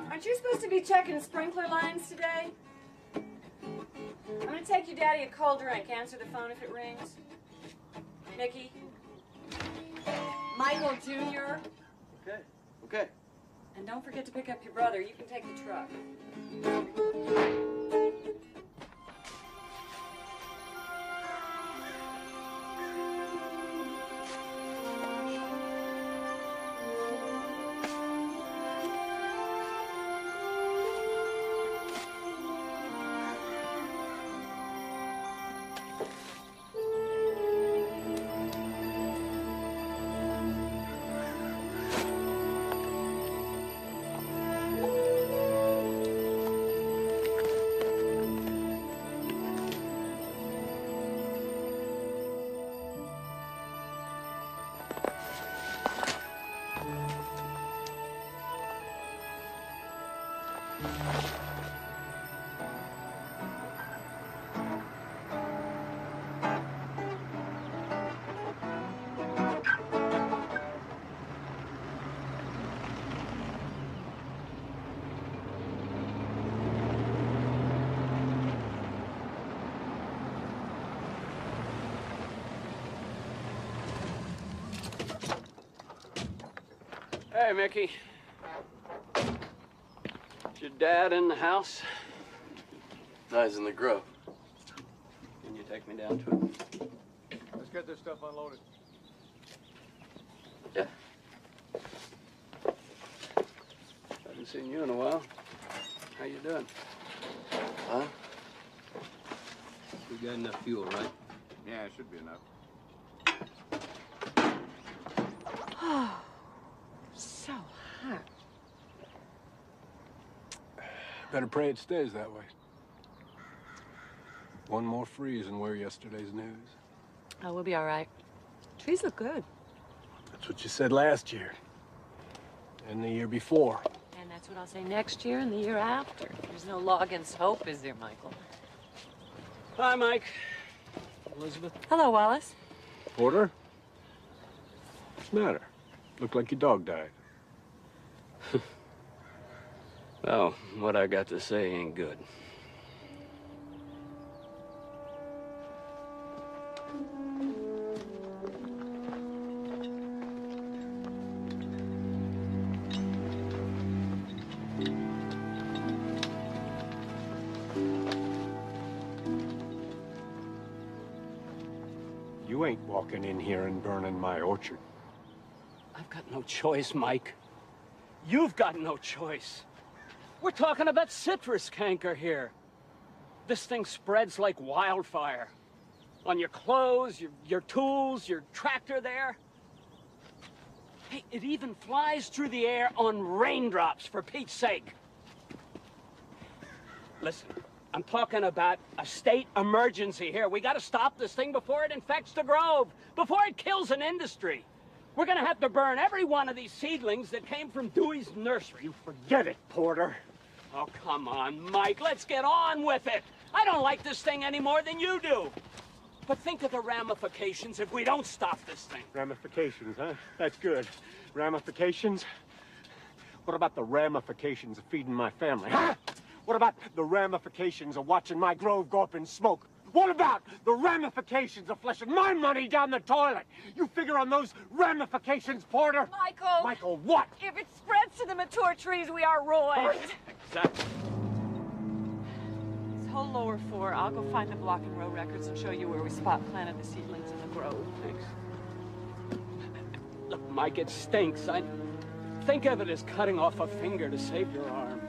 Aren't you supposed to be checking sprinkler lines today? I'm gonna take your daddy a cold drink. Answer the phone if it rings. Mickey? Michael Jr.? Okay, okay. And don't forget to pick up your brother. You can take the truck. Hey, Mickey. Is your dad in the house? No, he's in the grove. Can you take me down to him? Let's get this stuff unloaded. Yeah. Haven't seen you in a while. How you doing? Huh? We got enough fuel, right? Yeah, it should be enough. Oh, so hot. Better pray it stays that way. One more freeze and we're yesterday's news. Oh, we'll be all right. Trees look good. That's what you said last year. And the year before. And that's what I'll say next year and the year after. There's no law against hope, is there, Michael? Hi, Mike. Elizabeth. Hello, Wallace. Porter? What's the matter? Looked like your dog died. Well, what I got to say ain't good. You ain't walking in here and burning my orchard. I've got no choice, Mike. You've got no choice. We're talking about citrus canker here. This thing spreads like wildfire. On your clothes, your tools, your tractor there. Hey, it even flies through the air on raindrops, for Pete's sake. Listen, I'm talking about a state emergency here. We gotta stop this thing before it infects the grove, before it kills an industry. We're gonna have to burn every one of these seedlings that came from Dewey's nursery. You forget it, Porter. Oh, come on, Mike, let's get on with it. I don't like this thing any more than you do. But think of the ramifications if we don't stop this thing. Ramifications, huh? That's good. Ramifications? What about the ramifications of feeding my family, huh? What about the ramifications of watching my grove go up in smoke? What about the ramifications of flushing my money down the toilet? You figure on those ramifications, Porter? Michael! Michael, what? If it spreads to the mature trees, we are ruined. Exactly. This whole lower floor, I'll go find the block and row records and show you where we spot planted the seedlings in the grove. Thanks. Look, Mike, it stinks. Think of it as cutting off a finger to save your arm.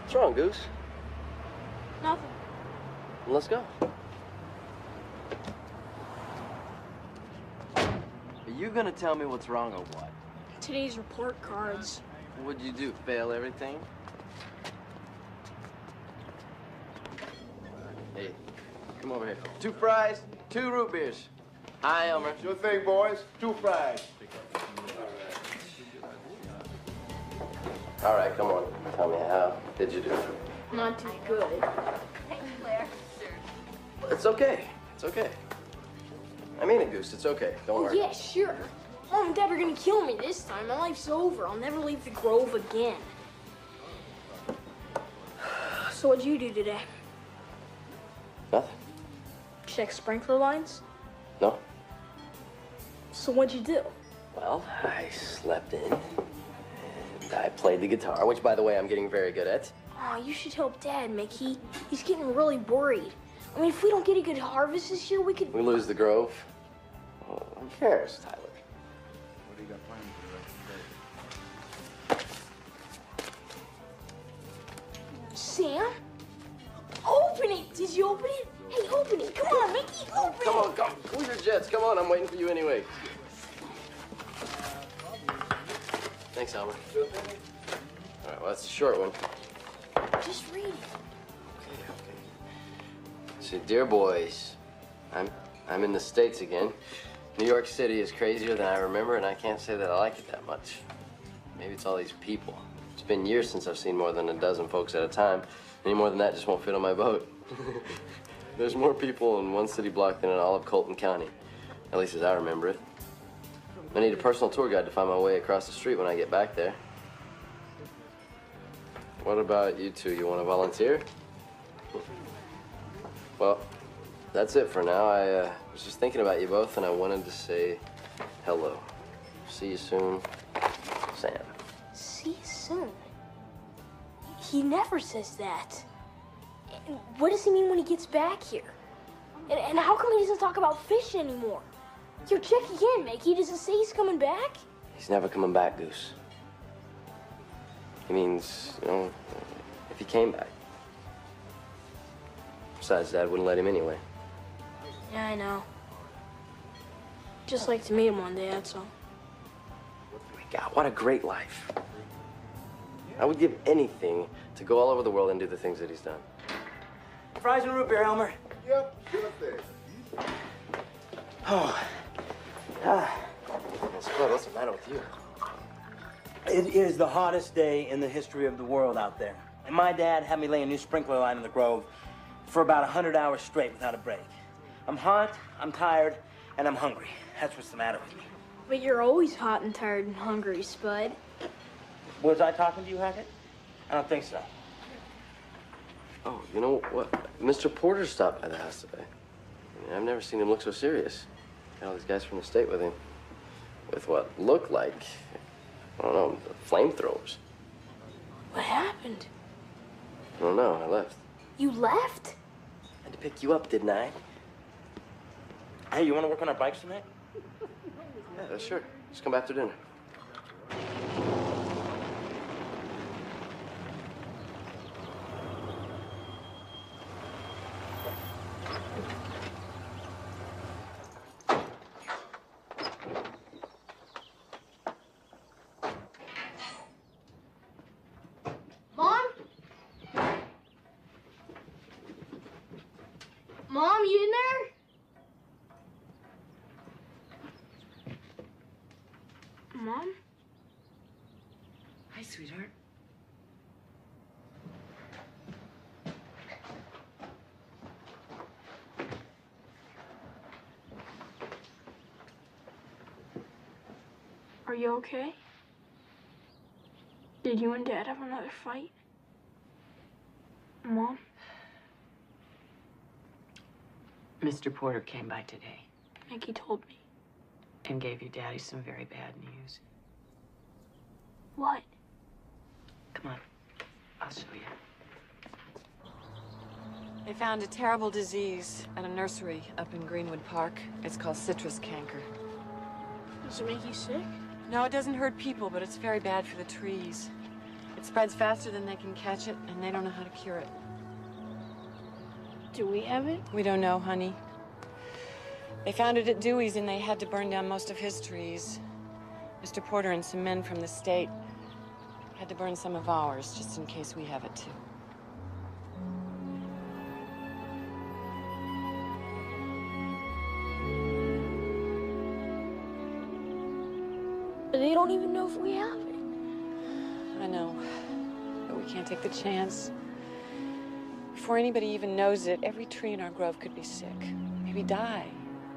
What's wrong, Goose? Nothing. Well, let's go. Are you gonna tell me what's wrong or what? Today's report cards. What'd you do, fail everything? Hey, come over here. 2 fries, 2 root beers. Hi, Elmer. Sure thing, boys. 2 fries. All right, come on. Tell me, how did you do? Not too good. It's okay. It's okay. I mean it, Goose. It's okay. Don't worry. Yeah, sure. Mom and Dad are gonna kill me this time. My life's over. I'll never leave the grove again. So what'd you do today? Nothing. Check sprinkler lines? No. So what'd you do? Well, I slept in, and I played the guitar, which, by the way, I'm getting very good at. Aw, you should help Dad, Mickey. He's getting really worried. I mean, if we don't get a good harvest this year, we could... We lose the grove. Well, who cares, Tyler? What do you got planned for the rest of the day? Sam? Open it! Did you open it? Hey, open it! Come on, Mickey, open it! Come on, come. Cool your jets. Come on, I'm waiting for you anyway. Thanks, Elmer. All right, well, that's a short one. Just read it. Okay. So, dear boys, I'm in the States again. New York City is crazier than I remember, and I can't say that I like it that much. Maybe it's all these people. It's been years since I've seen more than a dozen folks at a time. Any more than that just won't fit on my boat. There's more people in one city block than in all of Colton County, at least as I remember it. I need a personal tour guide to find my way across the street when I get back there. What about you two? You want to volunteer? Well, that's it for now. I was just thinking about you both, and I wanted to say hello. See you soon, Sam. See you soon. He never says that. And what does he mean when he gets back here? And how come he doesn't talk about fish anymore? Yo, check again, Mickey. Does it say he's coming back? He's never coming back, Goose. He means, you know, if he came back. Besides, Dad wouldn't let him anyway. Yeah, I know. Just like to meet him one day, that's all. God, what a great life. I would give anything to go all over the world and do the things that he's done. Fries and root beer, Elmer. Yep, sure thing. Oh. Spud, what's the matter with you? It is the hottest day in the history of the world out there. And my dad had me lay a new sprinkler line in the grove for about 100 hours straight without a break. I'm hot, I'm tired, and I'm hungry. That's what's the matter with me. But you're always hot and tired and hungry, Spud. Was I talking to you, Hackett? I don't think so. Oh, you know what? Mr. Porter stopped by the house today. I mean, I've never seen him look so serious. Got all these guys from the state with him. With what looked like, I don't know, flamethrowers. What happened? I don't know, I left. You left? Had to pick you up, didn't I? Hey, you want to work on our bikes tonight? Yeah, sure. Just come after dinner. Mom? Mom, you in there? Mom? Hi, sweetheart. Are you okay? Did you and Dad have another fight? Mom? Mr. Porter came by today Mickey told me. and gave your daddy some very bad news. What? Come on, I'll show you. They found a terrible disease at a nursery up in Greenwood Park. It's called citrus canker. Does it make you sick? No, it doesn't hurt people, but it's very bad for the trees. It spreads faster than they can catch it, and they don't know how to cure it. Do we have it? We don't know, honey. They found it at Dewey's, and they had to burn down most of his trees. Mr. Porter and some men from the state had to burn some of ours, just in case we have it too. But they don't even know if we have it. I know, but we can't take the chance. Before anybody even knows it, every tree in our grove could be sick, maybe die.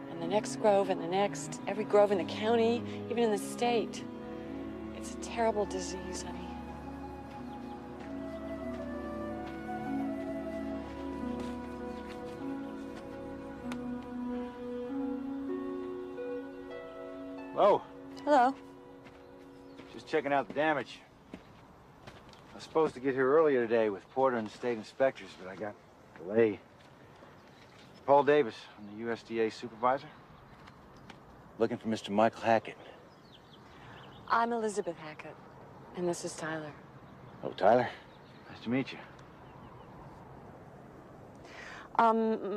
And the next grove and the next, every grove in the county, even in the state. It's a terrible disease, honey. Hello. Hello. Just checking out the damage. I was supposed to get here earlier today with Porter and the state inspectors, but I got delayed. Paul Davis, I'm the USDA supervisor. Looking for Mr. Michael Hackett. I'm Elizabeth Hackett, and this is Tyler. Oh, Tyler. Nice to meet you.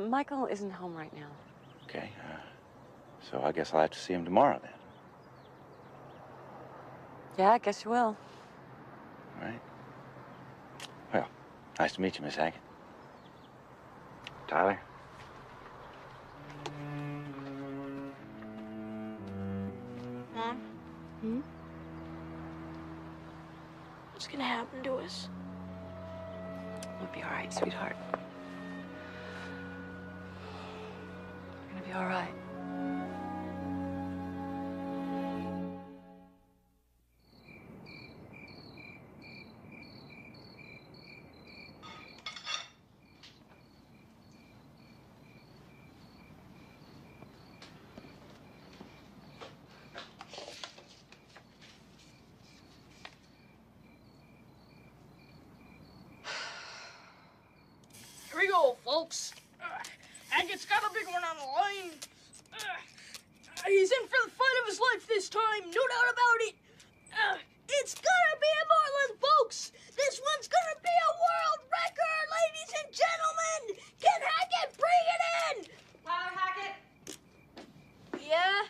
Michael isn't home right now. Okay, so I guess I'll have to see him tomorrow then. Yeah, I guess you will. All right. Well, nice to meet you, Miss Hackett. Tyler. Mom? Hmm? What's gonna happen to us? We'll be all right, sweetheart. We're gonna be all right. Here we go, folks. Hackett's got a big one on the line. He's in for the fight of his life this time, no doubt about it. It's gonna be a Marlin, folks. This one's gonna be a world record, ladies and gentlemen. Can Hackett bring it in? Tyler Hackett? Yeah?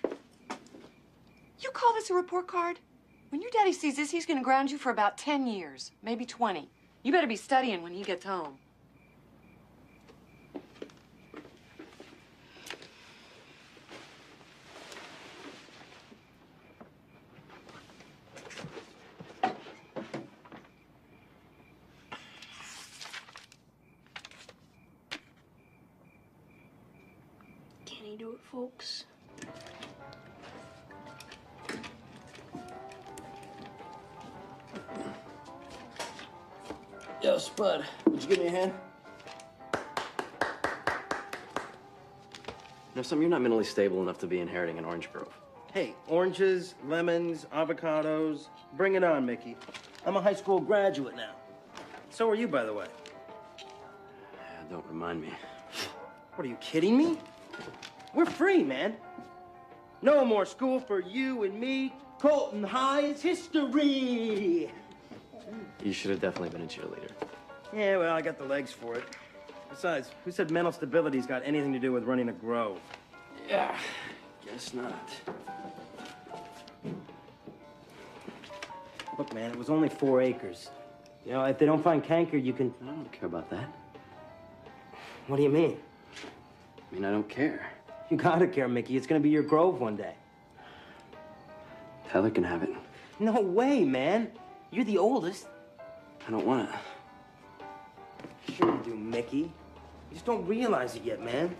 You call this a report card? When your daddy sees this, he's gonna ground you for about 10 years, maybe 20. You better be studying when he gets home. Can he do it, folks? Yo, Spud, would you give me a hand? You know something, you're not mentally stable enough to be inheriting an orange grove. Hey, oranges, lemons, avocados. Bring it on, Mickey. I'm a high school graduate now. So are you, by the way. Yeah, don't remind me. What, are you kidding me? We're free, man. No more school for you and me. Colton High is history. You should have definitely been a cheerleader. Yeah, well, I got the legs for it. Besides, who said mental stability's got anything to do with running a grove? Yeah, guess not. Look, man, it was only 4 acres. You know, if they don't find canker, you can... I don't care about that. What do you mean? I mean, I don't care. You gotta care, Mickey. It's gonna be your grove one day. Tyler can have it. No way, man. You're the oldest. I don't want it. Sure you do, Mickey. You just don't realize it yet, man.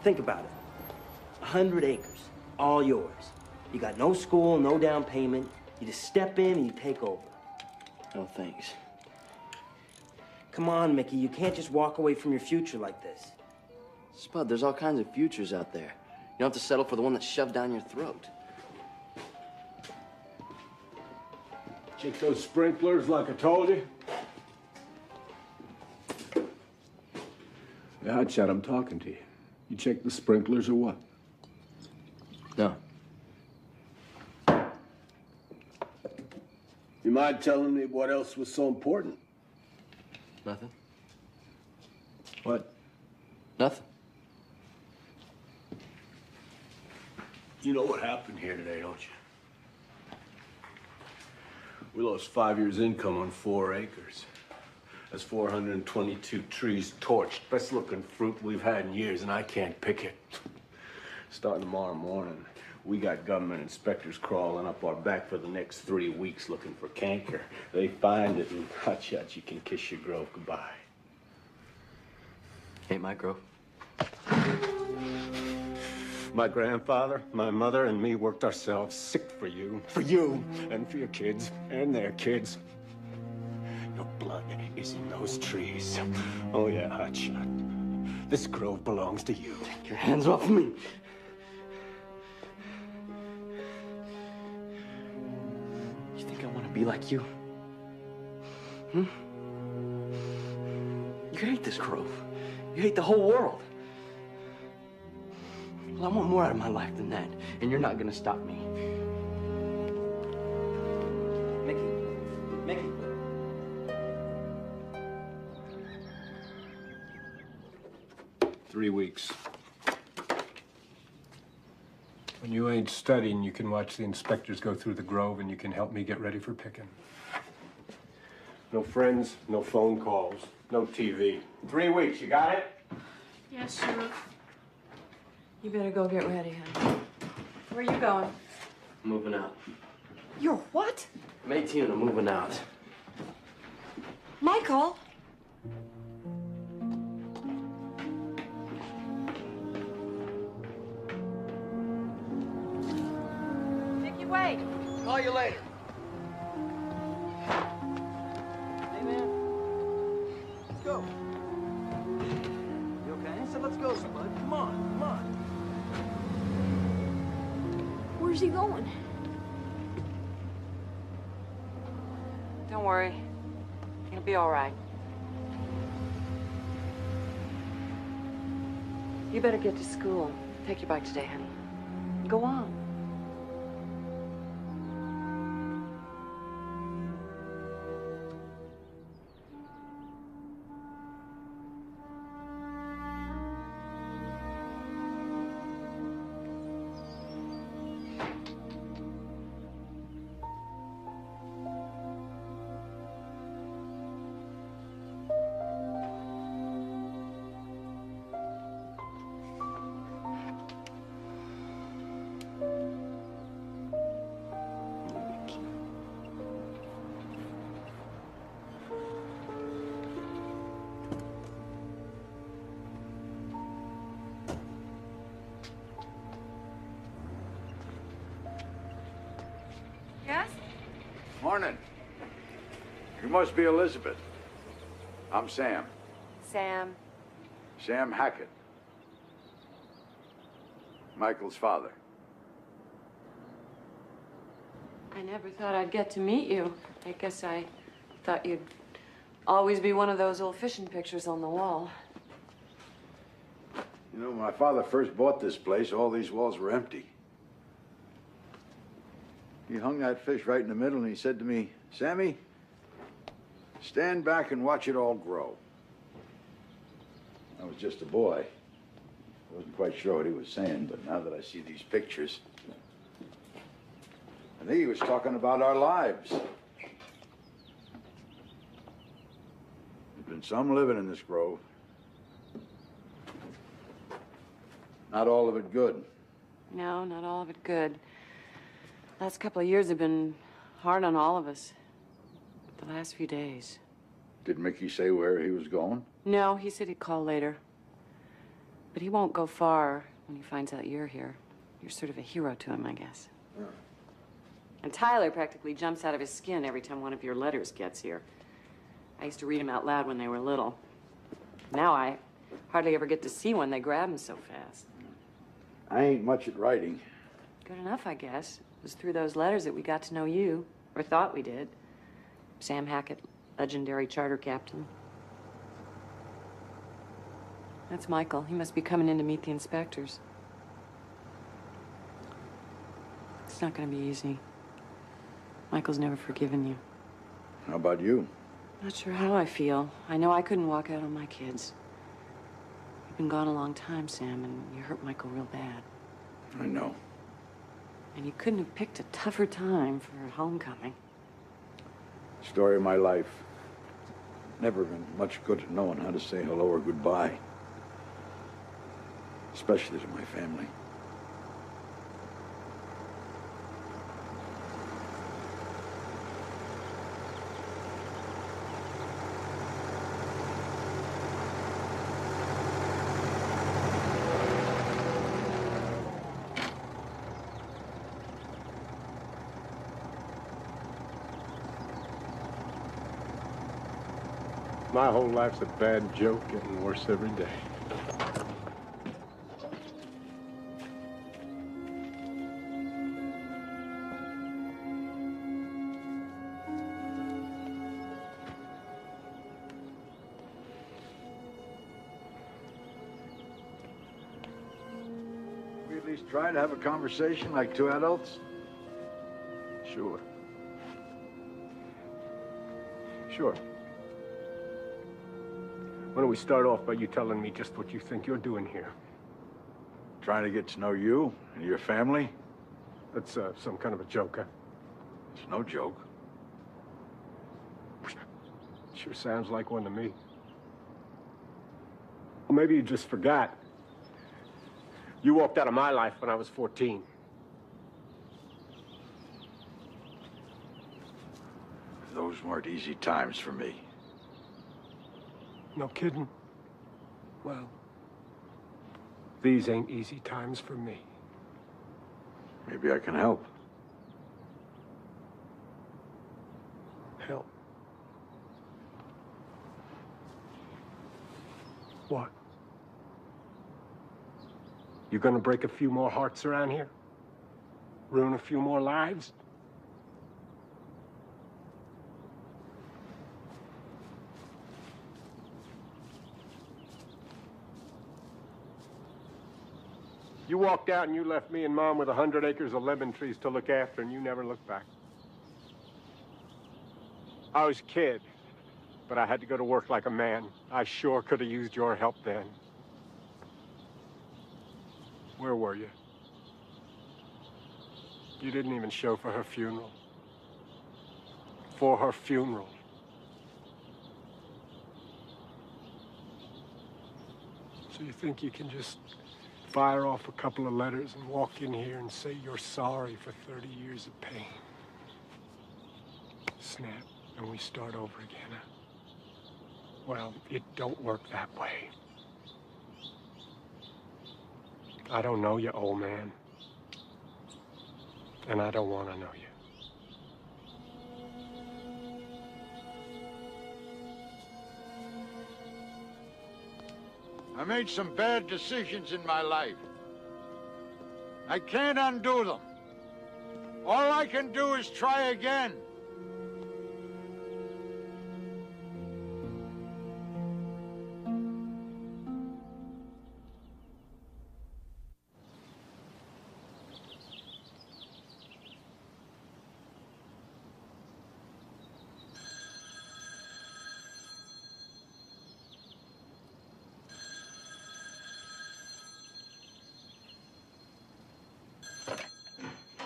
Think about it. 100 acres, all yours. You got no school, no down payment. You just step in and you take over. No thanks. Come on, Mickey. You can't just walk away from your future like this. Spud, there's all kinds of futures out there. You don't have to settle for the one that's shoved down your throat. Check those sprinklers like I told you. Yeah, Hotshot, I'm talking to you. You check the sprinklers or what? No. You mind telling me what else was so important? Nothing. What? Nothing. You know what happened here today, don't you? We lost 5 years' income on 4 acres. That's 422 trees torched. Best looking fruit we've had in years, and I can't pick it. Starting tomorrow morning, we got government inspectors crawling up our back for the next 3 weeks looking for canker. They find it, and Hotshot, you can kiss your grove goodbye. Ain't my grove. My grandfather, my mother, and me worked ourselves sick for you, and for your kids, and their kids. Your blood is in those trees. Oh, yeah, Hotshot. This grove belongs to you. Take your hands off me. You think I want to be like you? Hmm? You hate this grove. You hate the whole world. Well, I want more out of my life than that, and you're not gonna stop me. Mickey. 3 weeks. When you ain't studying, you can watch the inspectors go through the grove, and you can help me get ready for picking. No friends, no phone calls, no TV. 3 weeks, you got it? Yes, sir. You better go get ready, honey. Where are you going? Moving out. You're what? I'm 18 and I'm moving out. Michael? Mickey, wait. Call you later. Hey, man. Let's go. You okay? I said, let's go, Spud. Come on. Where's he going? Don't worry. It'll be all right. You better get to school. Take your bike today, honey. Go on. Yes? Morning. You must be Elizabeth. I'm Sam. Sam. Sam Hackett. Michael's father. I never thought I'd get to meet you. I guess I thought you'd always be one of those old fishing pictures on the wall. You know, when my father first bought this place, all these walls were empty. He hung that fish right in the middle and he said to me, Sammy, stand back and watch it all grow. I was just a boy. I wasn't quite sure what he was saying, but now that I see these pictures, I think he was talking about our lives. There's been some living in this grove. Not all of it good. No, not all of it good. Last couple of years have been hard on all of us. The last few days. Did Mickey say where he was going? No, he said he'd call later. But he won't go far when he finds out you're here. You're sort of a hero to him, I guess. Yeah. And Tyler practically jumps out of his skin every time one of your letters gets here. I used to read them out loud when they were little. Now I hardly ever get to see one. They grab them so fast. I ain't much at writing. Good enough, I guess. It was through those letters that we got to know you, or thought we did. Sam Hackett, legendary charter captain. That's Michael. He must be coming in to meet the inspectors. It's not going to be easy. Michael's never forgiven you. How about you? Not sure how I feel. I know I couldn't walk out on my kids. You've been gone a long time, Sam, and you hurt Michael real bad. I know. And you couldn't have picked a tougher time for homecoming. Story of my life. Never been much good at knowing how to say hello or goodbye. Especially to my family. My whole life's a bad joke, getting worse every day. We at least try to have a conversation like two adults? Sure. Sure. Why don't we start off by you telling me just what you think you're doing here? Trying to get to know you and your family? That's some kind of a joke, huh? It's no joke. Sure sounds like one to me. Or maybe you just forgot. You walked out of my life when I was 14. Those weren't easy times for me. No kidding? Well, these ain't easy times for me. Maybe I can help. Help? What? You gonna break a few more hearts around here? Ruin a few more lives? You walked out and you left me and Mom with 100 acres of lemon trees to look after, and you never looked back. I was a kid, but I had to go to work like a man. I sure could have used your help then. Where were you? You didn't even show for her funeral. For her funeral. So you think you can just fire off a couple of letters and walk in here and say you're sorry for 30 years of pain? Snap, and we start over again, huh? Well, it don't work that way. I don't know you, old man. And I don't want to know you. I made some bad decisions in my life. I can't undo them. All I can do is try again.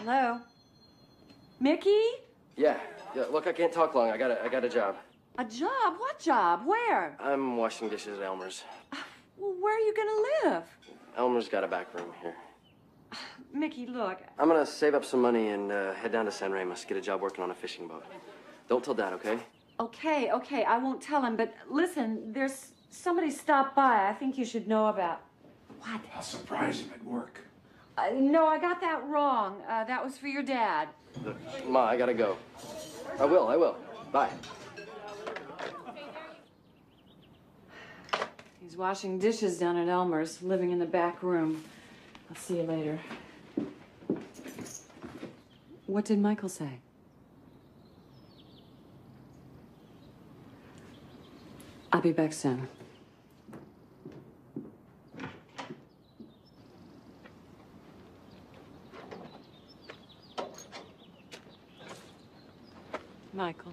Hello? Mickey? Yeah. Look, I can't talk long. I got a job. A job? What job? Where? I'm washing dishes at Elmer's. Well, where are you gonna live? Elmer's got a back room here. Mickey, look. I'm gonna save up some money and head down to San Ramos, get a job working on a fishing boat. Don't tell Dad, okay? Okay, I won't tell him, but listen, there's somebody stopped by I think you should know about. What? I'll surprise him at work. No, I got that wrong. That was for your dad. Look, Ma, I gotta go. I will. Bye. He's washing dishes down at Elmer's, living in the back room. I'll see you later. What did Michael say? I'll be back soon. Michael,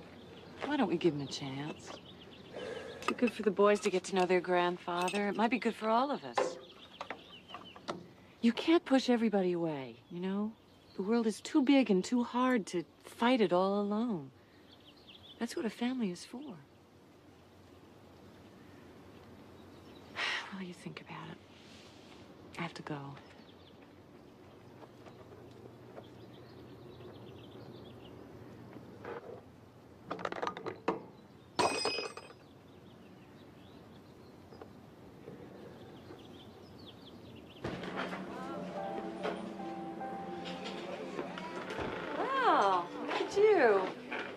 why don't we give him a chance? It'd be good for the boys to get to know their grandfather. It might be good for all of us. You can't push everybody away, you know? The world is too big and too hard to fight it all alone. That's what a family is for. Well, you think about it. I have to go. Wow, look at you.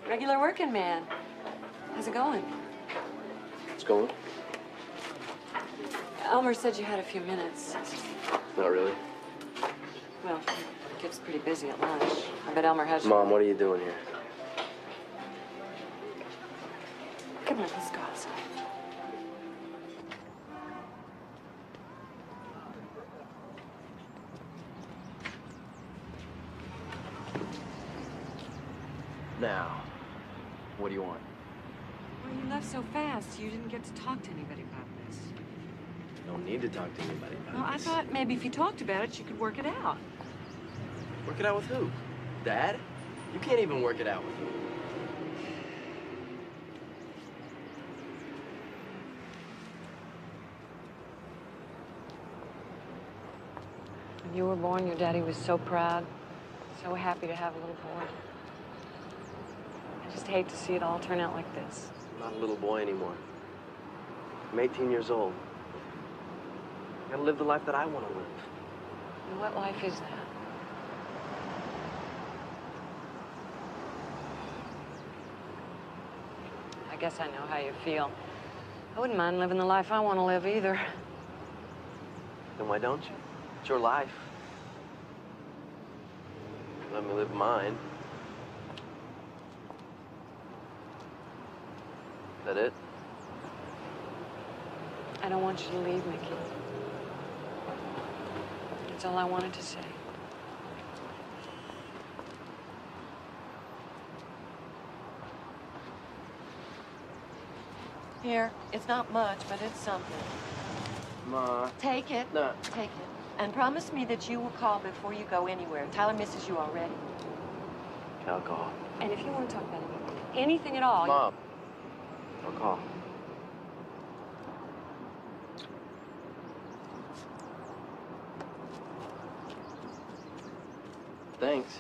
Regular working man. How's it going? It's going? Elmer said you had a few minutes. Not really. Well, he gets pretty busy at lunch. I bet Elmer has... Mom, what are you doing here? Come on, let's go outside. Now, what do you want? Well, you left so fast. You didn't get to talk to anybody about this. You don't need to talk to anybody about Well, I this. thought maybe if you talked about it, you could work it out. Work it out with who? Dad? You can't even work it out with me. When you were born, your daddy was so proud, so happy to have a little boy. I just hate to see it all turn out like this. I'm not a little boy anymore. I'm 18 years old. I gotta live the life that I want to live. And what life is that? I guess I know how you feel. I wouldn't mind living the life I want to live either. Then why don't you? It's your life. Let me live mine. Is that it? I don't want you to leave, Mickey. That's all I wanted to say. Here, it's not much, but it's something. Ma. Take it. No. Take it. And promise me that you will call before you go anywhere. Tyler misses you already. Alcohol. And if you want to talk about anything at all... Mom. I'll call. Thanks.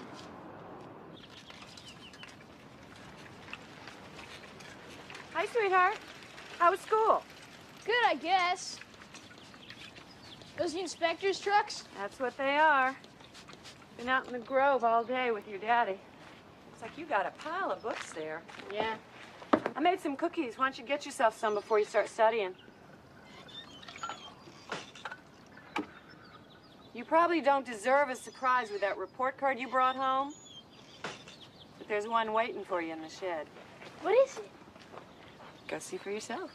Hi, sweetheart. How was school? Good, I guess. Those the inspector's trucks? That's what they are. Been out in the grove all day with your daddy. Looks like you got a pile of books there. Yeah. I made some cookies. Why don't you get yourself some before you start studying? You probably don't deserve a surprise with that report card you brought home. But there's one waiting for you in the shed. What is it? Go see for yourself.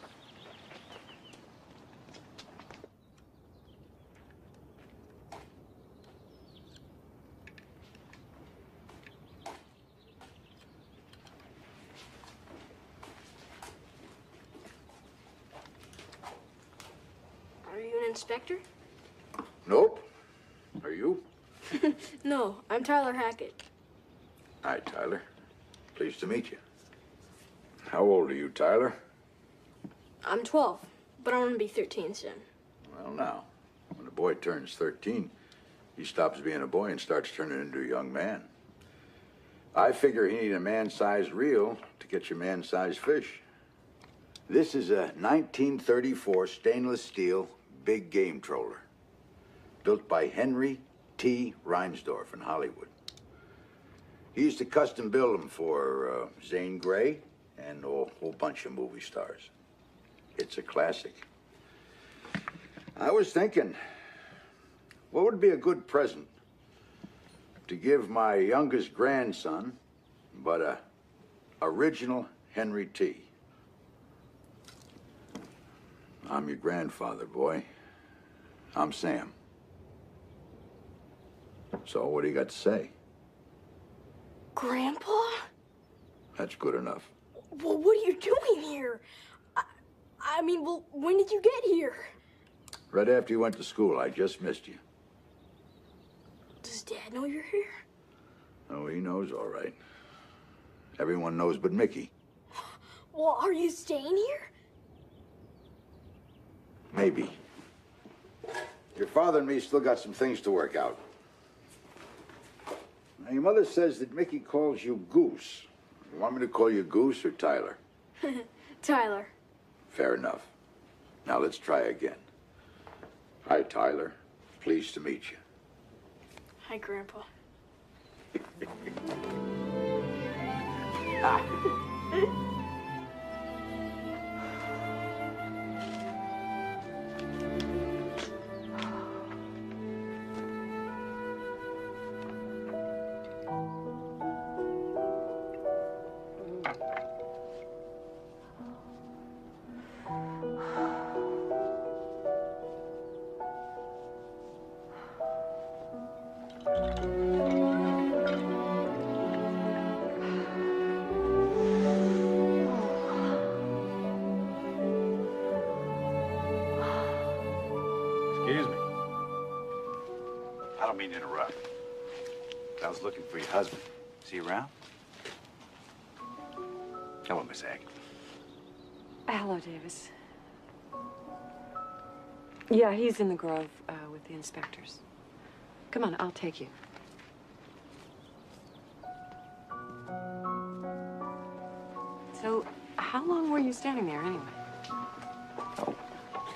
Are you an inspector? Nope. Are you? No, I'm Tyler Hackett. Hi, Tyler. Pleased to meet you. How old are you, Tyler? I'm 12, but I'm gonna be 13 soon. Well, now, when a boy turns 13, he stops being a boy and starts turning into a young man. I figure he need a man-sized reel to catch a man-sized fish. This is a 1934 stainless steel big game troller, built by Henry T. Reinsdorf in Hollywood. He used to custom build them for Zane Grey and a whole bunch of movie stars. It's a classic. I was thinking, what would be a good present to give my youngest grandson, but a original Henry T. I'm your grandfather, boy. I'm Sam. So what do you got to say? Grandpa? That's good enough. Well, what are you doing here? I mean, well, when did you get here? Right after you went to school, I just missed you. Does Dad know you're here? Oh, he knows all right. Everyone knows but Mickey. Well, are you staying here? Maybe. Your father and me still got some things to work out. Now, your mother says that Mickey calls you Goose. You want me to call you Goose or Tyler? Tyler. Fair enough. Now let's try again. Hi, Tyler. Pleased to meet you. Hi, Grandpa. Excuse me. I don't mean to interrupt. I was looking for your husband. Is he around? Hello, Miss Hackett. Hello, Davis. Yeah, he's in the grove with the inspectors. Come on, I'll take you. So, how long were you standing there anyway? Oh,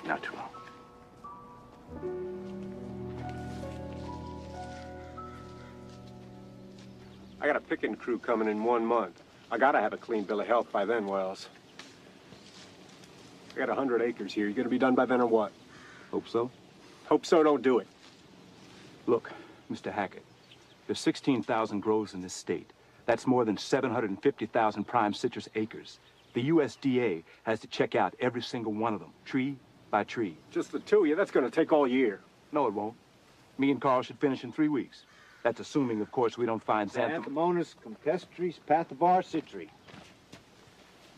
not too long. I got a picking crew coming in 1 month. I gotta have a clean bill of health by then, Wells. I got 100 acres here. You gonna be done by then or what? Hope so. Hope so, don't do it. Look, Mr. Hackett, there's 16,000 groves in this state. That's more than 750,000 prime citrus acres. The USDA has to check out every single one of them, tree by tree. Just the two of you, that's gonna take all year. No, it won't. Me and Carl should finish in 3 weeks. That's assuming, of course, we don't find xanthan. Xanthomonas campestris pathobar citri.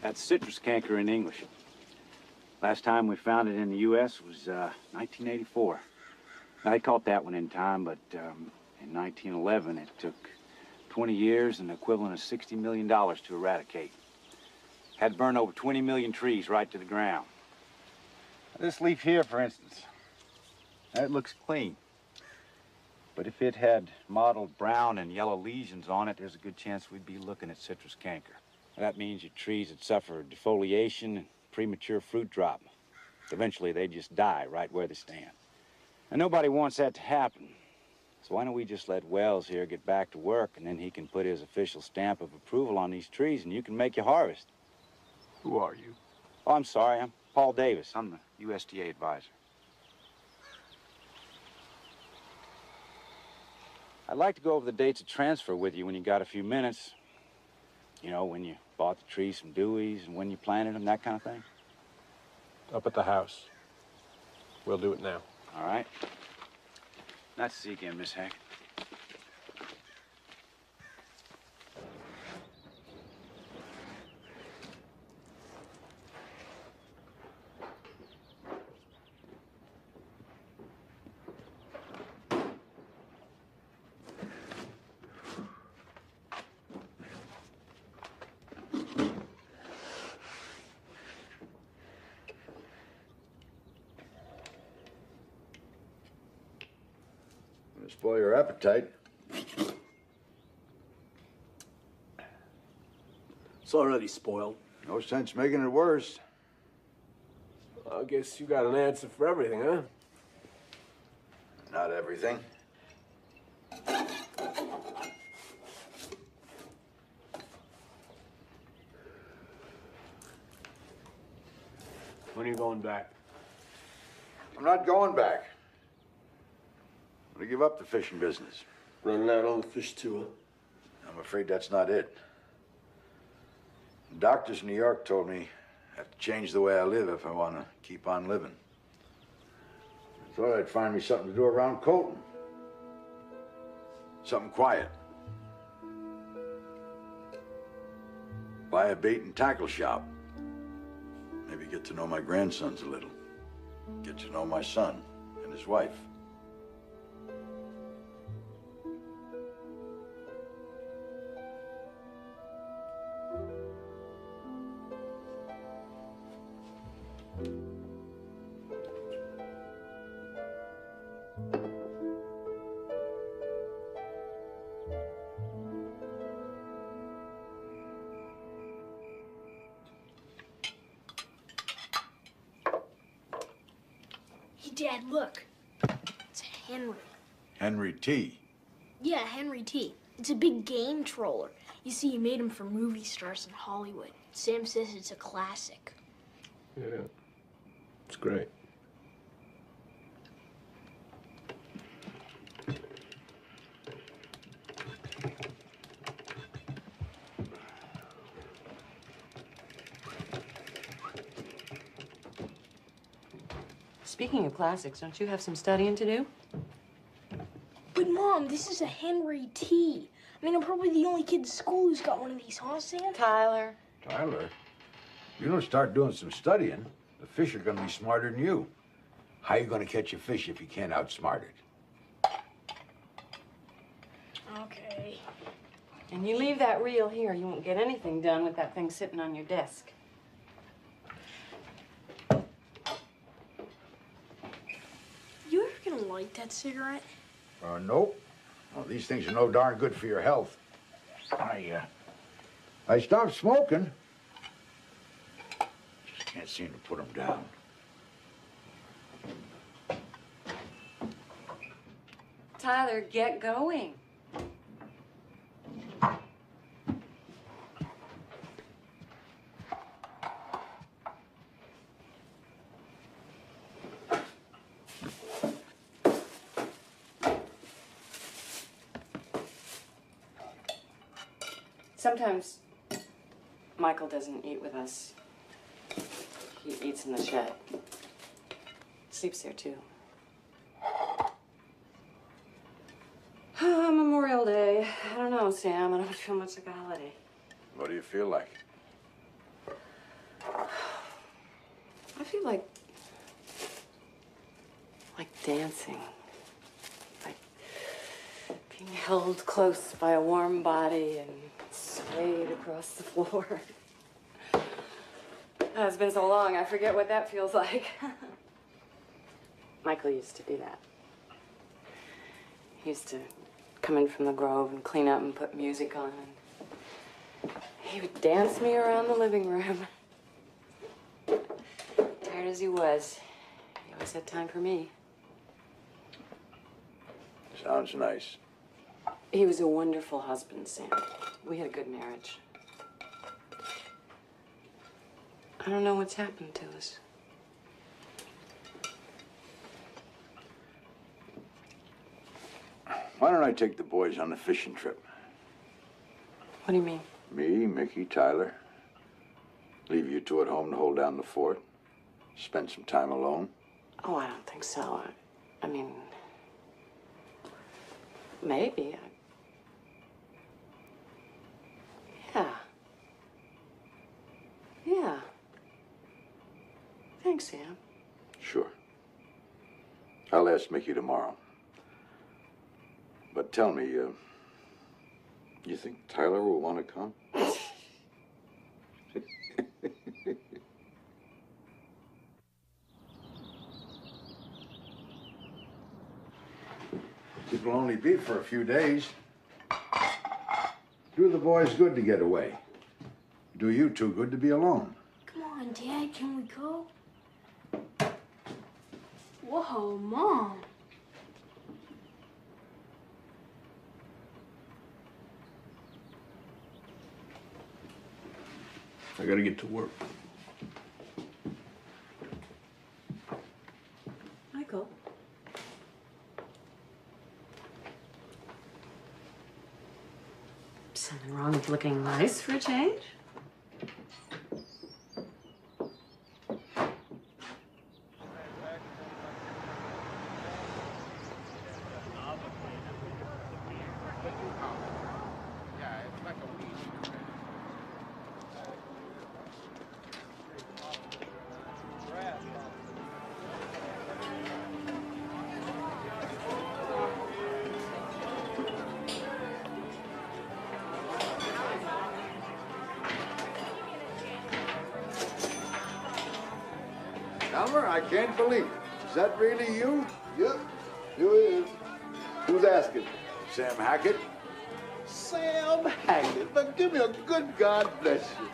That's citrus canker in English. Last time we found it in the U.S. was 1984. Now, they caught that one in time, but in 1911, it took 20 years and the equivalent of $60 million to eradicate. Had to burn over 20 million trees right to the ground. This leaf here, for instance, that looks clean. But if it had mottled brown and yellow lesions on it, there's a good chance we'd be looking at citrus canker. That means your trees would suffer defoliation and premature fruit drop. Eventually, they'd just die right where they stand. And nobody wants that to happen. So why don't we just let Wells here get back to work, and then he can put his official stamp of approval on these trees, and you can make your harvest. Who are you? Oh, I'm sorry. I'm Paul Davis. I'm the USDA advisor. I'd like to go over the dates of transfer with you when you got a few minutes. You know, when you bought the trees from Dewey's and when you planted them, that kind of thing. Up at the house. We'll do it now. All right. Nice to see you again, Miss Hackett. Spoil your appetite. It's already spoiled. No sense making it worse. I guess you got an answer for everything, huh? Not everything. When are you going back? I'm not going back. I'm gonna give up the fishing business. Running out on the fish too, huh? I'm afraid that's not it. The doctors in New York told me I have to change the way I live if I want to keep on living. I thought I'd find me something to do around Colton. Something quiet. Buy a bait and tackle shop. Maybe get to know my grandsons a little. Get to know my son and his wife. Dad, look. It's Henry. Henry T. Yeah, Henry T. It's a big game troller. You see, he made them for movie stars in Hollywood. Sam says it's a classic. Yeah, it's great. Speaking of classics, don't you have some studying to do? But, Mom, this is a Henry T. I mean, I'm probably the only kid in school who's got one of these, huh, Sam? Tyler. Tyler, you don't start doing some studying, the fish are going to be smarter than you. How you going to catch a fish if you can't outsmart it? Okay. And you leave that reel here, you won't get anything done with that thing sitting on your desk. You ever gonna light that cigarette? Nope. Well, these things are no darn good for your health. I stopped smoking. Just can't seem to put them down. Tyler, get going. Sometimes Michael doesn't eat with us. He eats in the shed. Sleeps there, too. Memorial Day. I don't know, Sam. I don't feel much like a holiday. What do you feel like? I feel like dancing. Like being held close by a warm body and swayed across the floor. It's been so long, I forget what that feels like. Michael used to do that. He used to come in from the Grove and clean up and put music on. And he would dance me around the living room. Tired as he was, he always had time for me. Sounds nice. He was a wonderful husband, Sam. We had a good marriage. I don't know what's happened to us. Why don't I take the boys on a fishing trip? What do you mean? Me, Mickey, Tyler. Leave you two at home to hold down the fort. Spend some time alone. Oh, I don't think so. I mean, maybe. Yeah. Yeah. Thanks, Sam. Sure. I'll ask Mickey tomorrow. But tell me, you think Tyler will want to come? It will only be for a few days. Do the boys good to get away. Do you two good to be alone. Come on, Dad, can we go? Whoa, Mom. I gotta get to work. Michael. Something wrong with looking nice for a change? Elmer, I can't believe it. Is that really you? Yep, you is. Who's asking? Sam Hackett? Sam Hackett. But give me a good God bless you.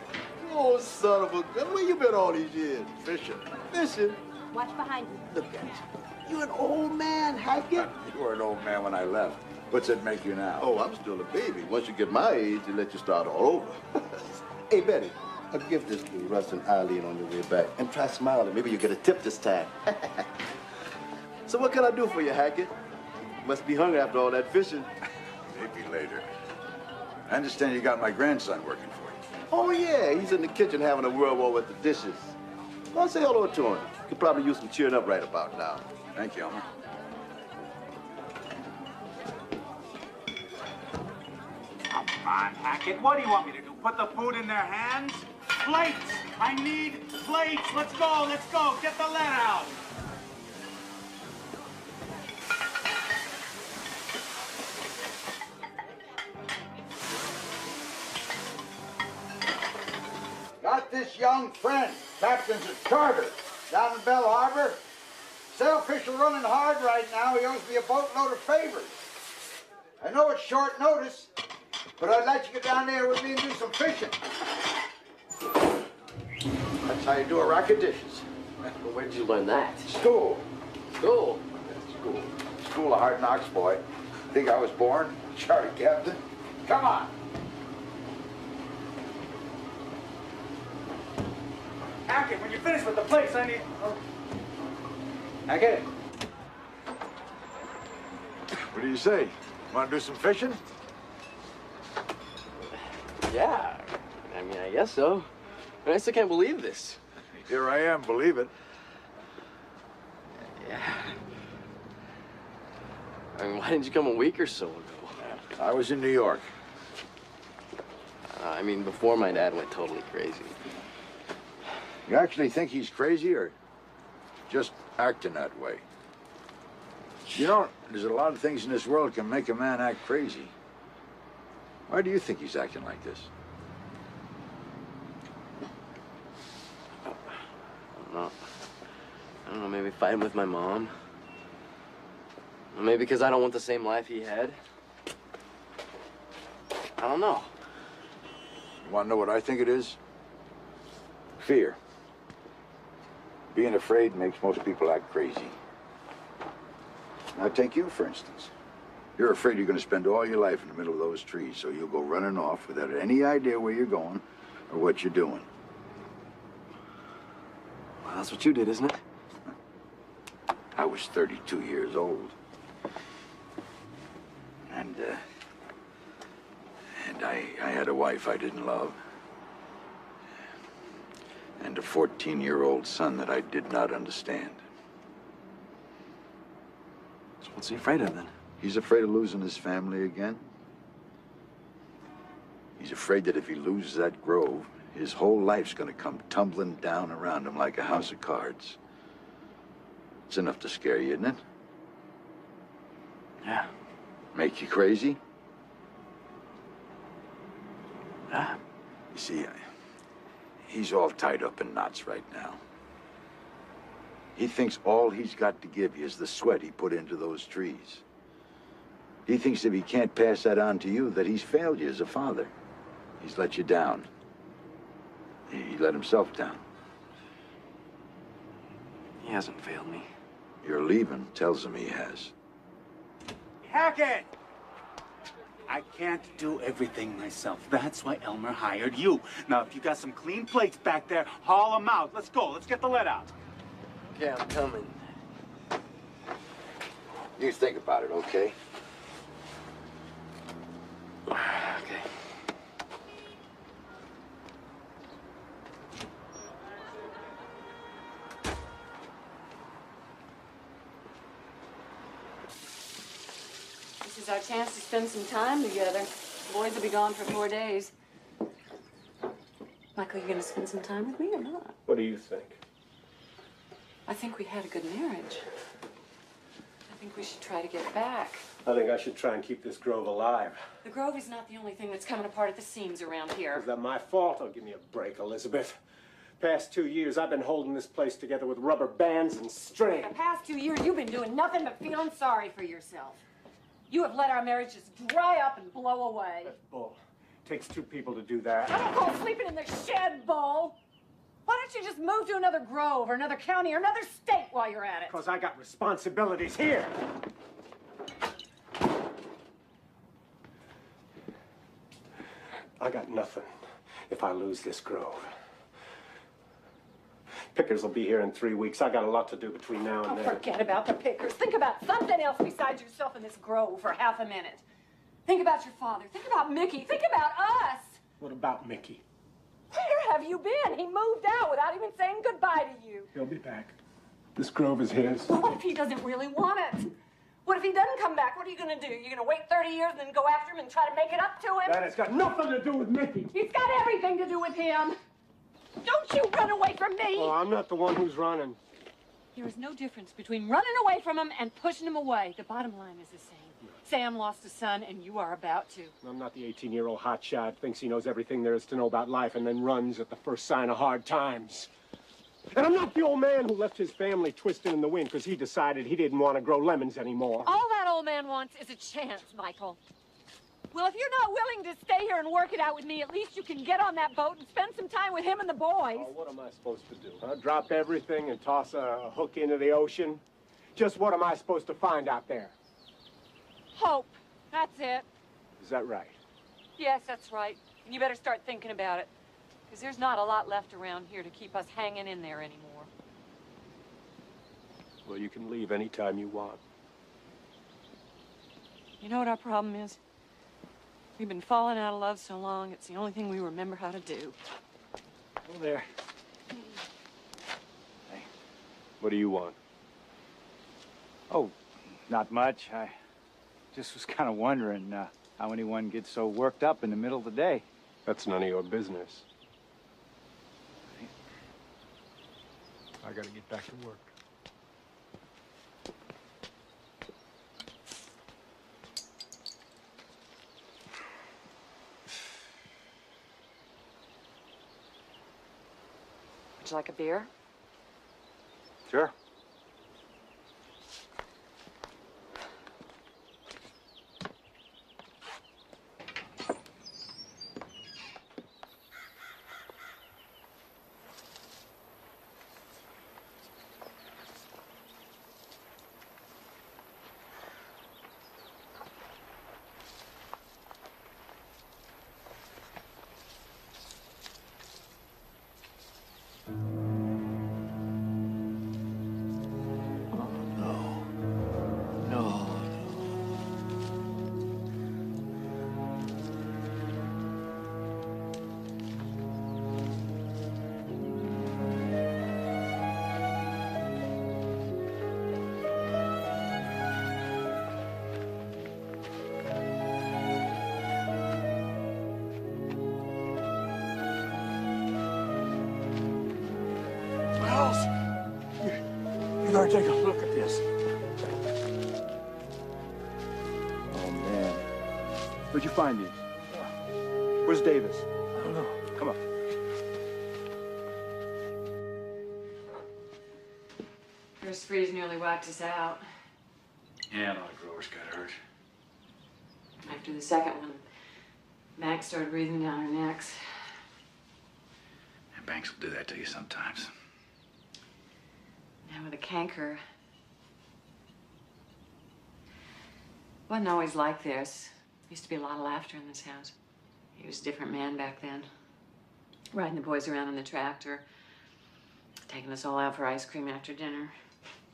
You old son of a gun. Where you been all these years? Fishing. Fishing? Watch behind you. Look at you. You an old man, Hackett? You were an old man when I left. What's it make you now? Oh, I'm still a baby. Once you get my age, they let you start all over. Hey, Betty, I'll give this to Russ and Eileen on your way back. And try smiling. Maybe you'll get a tip this time. So what can I do for you, Hackett? Must be hungry after all that fishing. Maybe later. I understand you got my grandson working for you. Oh, yeah. He's in the kitchen having a world war with the dishes. Well, say hello to him. Could probably use some cheering up right about now. Thank you, Elmer. Come on, Hackett. What do you want me to do? Put the food in their hands? Plates! I need plates! Let's go, let's go! Get the lead out! Got this young friend, captain's at Charter, down in Belle Harbor. Sailfish are running hard right now. He owes me a boatload of favors. I know it's short notice, but I'd like to get down there with me and do some fishing. That's how you do a rack of dishes. Well, where'd you learn that? School. School? School. School of hard knocks, boy. Think I was born? Charter captain? Come on. Hackett, when you finish with the plates, I need... Oh. Hackett. What do you say? Want to do some fishing? Yeah. I mean, I guess so. I still can't believe this. Here I am, believe it. Yeah. I mean, why didn't you come a week or so ago? I was in New York. I mean, before my dad went totally crazy. You actually think he's crazy or just acting that way? You know, there's a lot of things in this world can make a man act crazy. Why do you think he's acting like this? I don't know, maybe fighting with my mom. Or maybe because I don't want the same life he had. I don't know. You want to know what I think it is? Fear. Being afraid makes most people act crazy. Now take you, for instance. You're afraid you're going to spend all your life in the middle of those trees, so you'll go running off without any idea where you're going or what you're doing. Well, that's what you did, isn't it? I was 32 years old. And I had a wife I didn't love. And a 14-year-old son that I did not understand. So what's he afraid of then? He's afraid of losing his family again. He's afraid that if he loses that grove, his whole life's gonna come tumbling down around him like a house of cards. It's enough to scare you, isn't it? Yeah. Make you crazy? Yeah. You see, he's all tied up in knots right now. He thinks all he's got to give you is the sweat he put into those trees. He thinks if he can't pass that on to you, that he's failed you as a father. He's let you down. He let himself down. He hasn't failed me. Your leaving tells him he has. Hackett! I can't do everything myself. That's why Elmer hired you. Now, if you got some clean plates back there, haul them out. Let's go. Let's get the lead out. Okay, I'm coming. You think about it, okay? Okay. This is our chance to spend some time together. The boys will be gone for 4 days. Michael, you gonna spend some time with me or not? What do you think? I think we had a good marriage. I think we should try to get back. I think I should try and keep this grove alive. The Grove is not the only thing that's coming apart at the seams around here. Is that my fault? Oh, give me a break, Elizabeth. Past 2 years, I've been holding this place together with rubber bands and string. The past 2 years, you've been doing nothing but feeling sorry for yourself. You have let our marriage just dry up and blow away. That's bull. Takes 2 people to do that. I don't call sleeping in the shed, Bull. Why don't you just move to another grove or another county or another state while you're at it? Because I got responsibilities here. I got nothing if I lose this grove. Pickers will be here in 3 weeks. I got a lot to do between now and then. Forget about the Pickers. Think about something else besides yourself in this grove for half a minute. Think about your father. Think about Mickey. Think about us. What about Mickey? Where have you been? He moved out without even saying goodbye to you. He'll be back. This grove is his. Well, what if he doesn't really want it? What if he doesn't come back? What are you going to do? You're going to wait 30 years and then go after him and try to make it up to him? That has got nothing to do with Mickey. It's got everything to do with him. Don't you run away from me. Oh, I'm not the one who's running. There is no difference between running away from him and pushing him away. The bottom line is the same. Sam lost a son, and you are about to. I'm not the 18-year-old hotshot, thinks he knows everything there is to know about life and then runs at the first sign of hard times. And I'm not the old man who left his family twisting in the wind because he decided he didn't want to grow lemons anymore. All that old man wants is a chance, Michael. Well, if you're not willing to stay here and work it out with me, at least you can get on that boat and spend some time with him and the boys. Oh, what am I supposed to do, huh? Drop everything and toss a hook into the ocean? Just what am I supposed to find out there? Hope. That's it. Is that right? Yes, that's right. And you better start thinking about it. Because there's not a lot left around here to keep us hanging in there anymore. Well, you can leave any time you want. You know what our problem is? We've been falling out of love so long, it's the only thing we remember how to do. Oh, there. Hey, what do you want? Oh, not much. I just was kind of wondering how anyone gets so worked up in the middle of the day. That's none of your business. I gotta get back to work. Would you like a beer? Sure. Charles, you gotta take a look at this. Oh, man. Where'd you find these? Where's Davis? I don't know. Come on. First freeze nearly wiped us out. Yeah, a lot of growers got hurt. After the second one, Max started breathing down our necks. And banks will do that to you sometimes. Now with a canker. Wasn't always like this. Used to be a lot of laughter in this house. He was a different man back then. Riding the boys around in the tractor. Taking us all out for ice cream after dinner.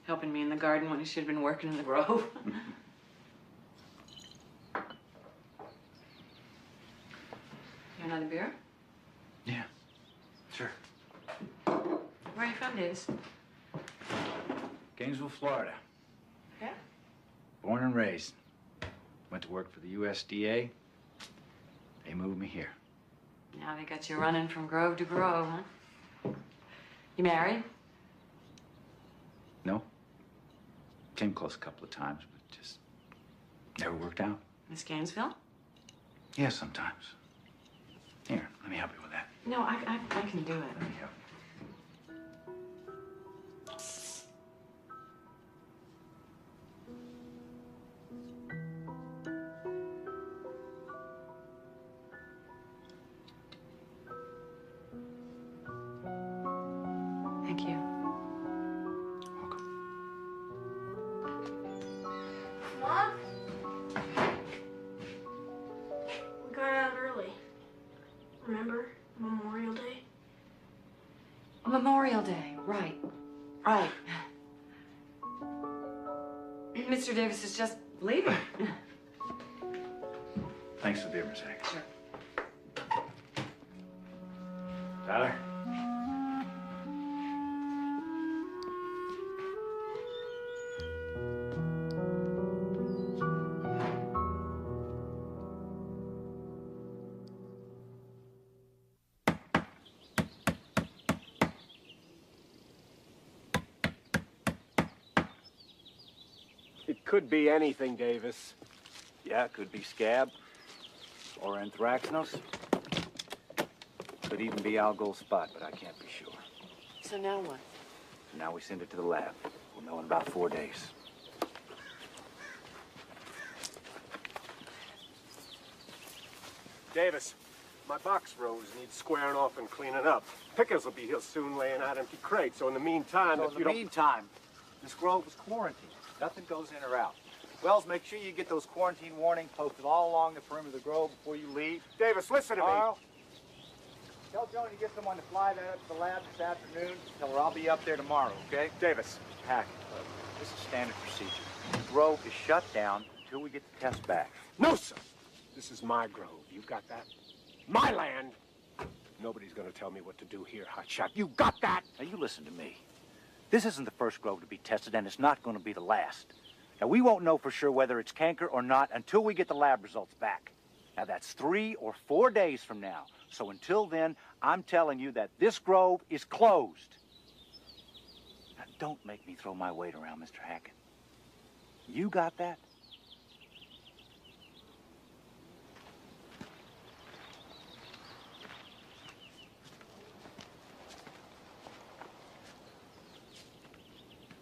Helping me in the garden when he should have been working in the grove. You another beer? Yeah, sure. Where are you from, Davis? Gainesville, Florida. Yeah. Born and raised. Went to work for the USDA. They moved me here. Now they got you running from grove to grove, huh? You married? No. Came close a couple of times, but just never worked out. Miss Gainesville? Yeah, sometimes. Here, let me help you with that. No, I can do it. Let me help. Thank you. Mom? We got out early. Remember? Memorial Day? Memorial Day, right. Right. Mr. Davis is just leaving. Thanks for the beer, Miss Hack. Sure. Tyler? It could be anything, Davis. Yeah, it could be scab or anthracnose. Could even be algal spot, but I can't be sure. So now what? So now we send it to the lab. We'll know in about 4 days. Davis, my box rows need squaring off and cleaning up. Pickers will be here soon laying out empty crates, so in the meantime, if you don't... meantime, this grove is quarantined. Nothing goes in or out. Wells, make sure you get those quarantine warnings posted all along the perimeter of the grove before you leave. Davis, listen to me. Carl, tell Joni to get someone to fly that up to the lab this afternoon. Tell her I'll be up there tomorrow, okay? Davis. Hack, this is standard procedure. The grove is shut down until we get the test back. No, sir. This is my grove. You got that? My land. Nobody's gonna tell me what to do here, hotshot. You got that? Now, you listen to me. This isn't the first grove to be tested, and it's not going to be the last. Now, we won't know for sure whether it's canker or not until we get the lab results back. Now, that's 3 or 4 days from now. So until then, I'm telling you that this grove is closed. Now, don't make me throw my weight around, Mr. Hackett. You got that?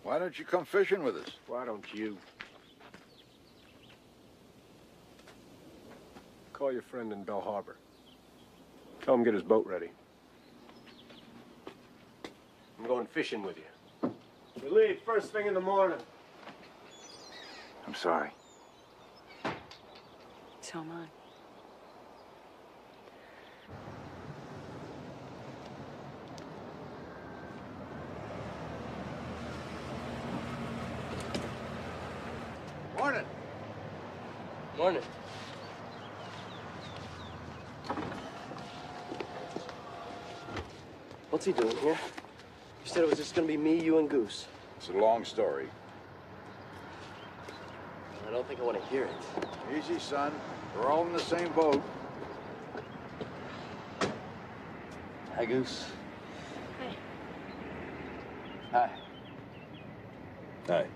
Why don't you come fishing with us? Why don't you? Call your friend in Bell Harbor. Tell him get his boat ready. I'm going fishing with you. We leave first thing in the morning. I'm sorry. So am I. Morning. Morning. What's he doing here? You said it was just gonna be me, you, and Goose. It's a long story. I don't think I want to hear it. Easy, son. We're all in the same boat. Hi, Goose. Hey. Hi. Hi.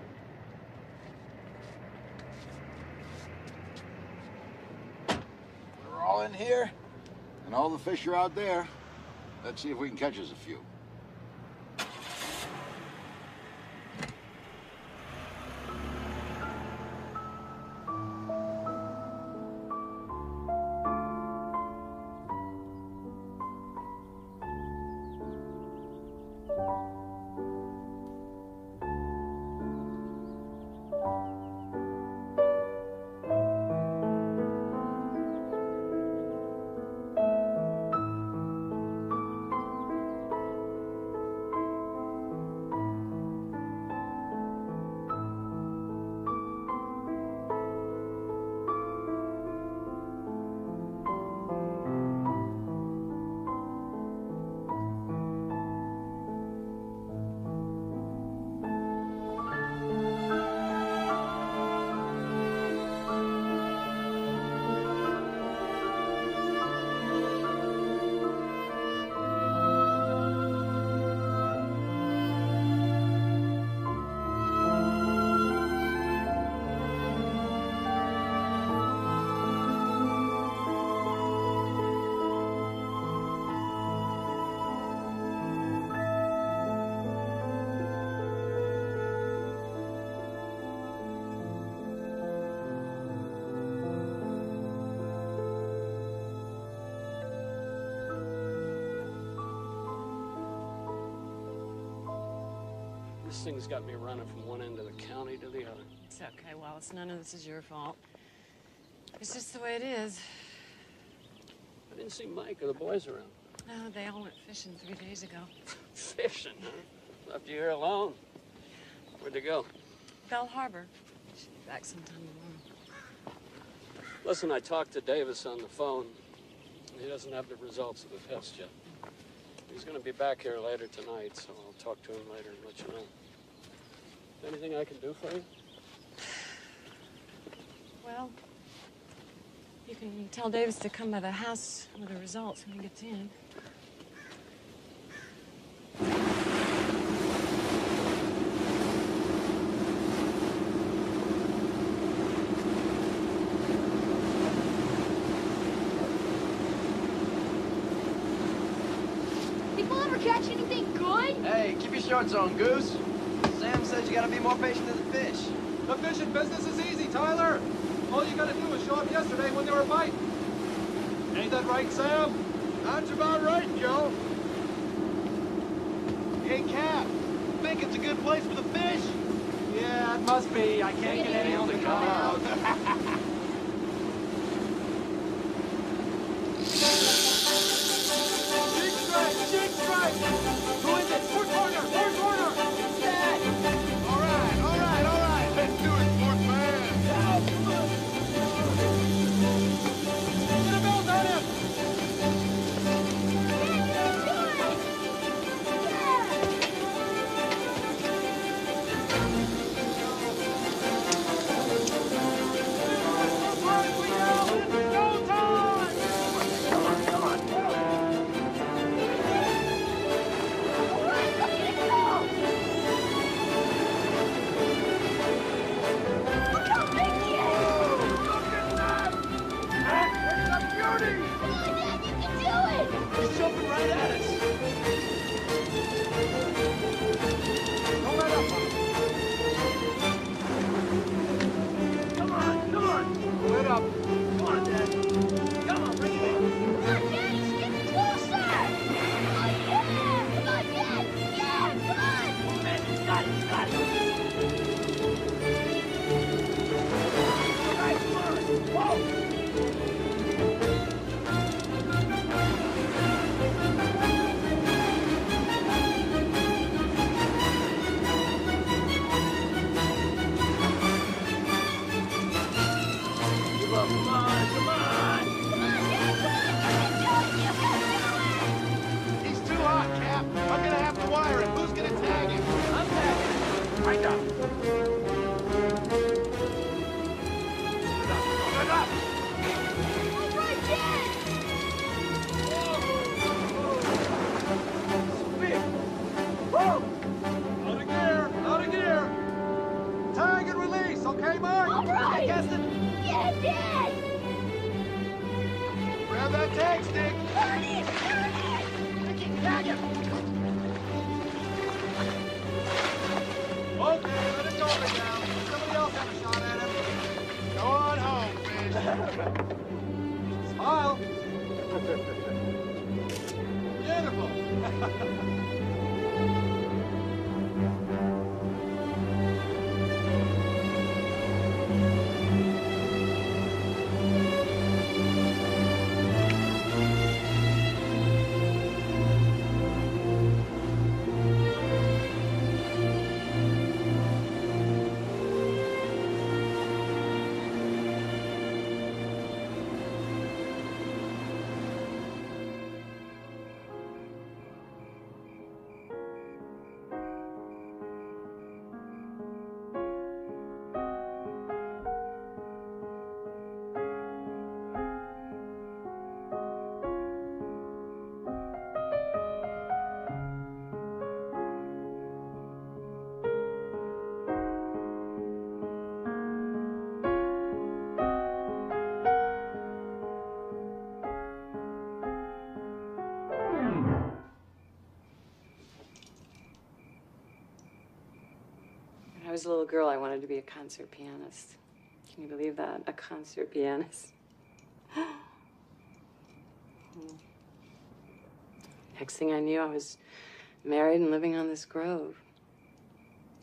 We're all in here, and all the fish are out there. Let's see if we can catch us a few. This thing's got me running from one end of the county to the other. It's okay, Wallace. None of this is your fault. It's just the way it is. I didn't see Mike or the boys around. No, they all went fishing 3 days ago. Fishing, huh? Left you here alone. Where'd they go? Bell Harbor. Should be back sometime tomorrow. Listen, I talked to Davis on the phone. He doesn't have the results of the test yet. He's going to be back here later tonight, so I'll talk to him later and let you know. Anything I can do for you? Well, you can tell Davis to come by the house with the results when he gets in. People ever catch anything good? Hey, keep your shorts on, Goose. Sam says you gotta be more patient than the fish. The fishing business is easy, Tyler. All you gotta do is show up yesterday when they were biting. Ain't that right, Sam? That's about right, Joe. Hey, Cap, think it's a good place for the fish? Yeah, it must be. I can't get any on the come out. Jig strike! Who is it? Fourth corner! Fourth corner! It's Dad! All right. Let's do it, fourth man. Get a belt on him! He's jumping right at us. Don't let up on him. Come on. Pull it up. Come on, Dad. Come on, bring it in. Come on, Dad, he's getting closer! Oh, yeah! Come on, Dad! Yeah, come on! Man, he's got it. All right, come on. Whoa! Come on! He's too hot, Cap. I'm gonna have to wire him. Who's gonna tag him? I'm tagging him. Right up. Good up. All right, Dad! Speed. Whoa! Smile. Beautiful. When I was a little girl, I wanted to be a concert pianist. Can you believe that? A concert pianist. Next thing I knew, I was married and living on this grove.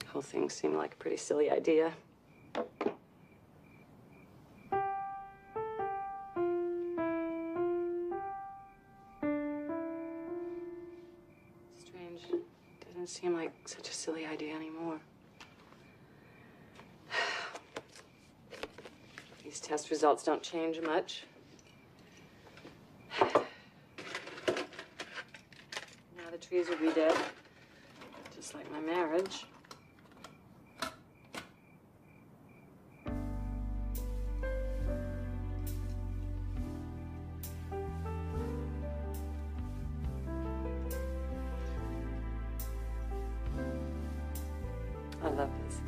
The whole thing seemed like a pretty silly idea. Strange. Doesn't seem like such a silly idea anymore. These test results don't change much. Now the trees will be dead, just like my marriage. I love this.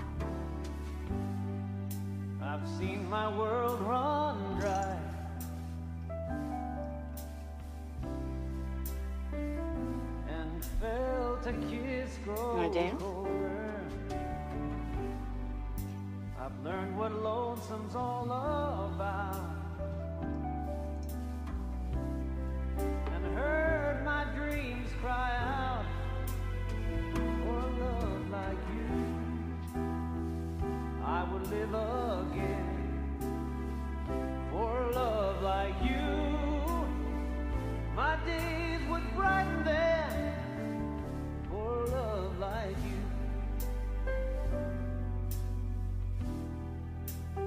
I've seen my world run dry, and felt a kiss grow You wanna dance? colder. I've learned what lonesome's all about, and heard my dreams cry out for a love like you. I would live again for a love like you. My days would brighten then for a love like you.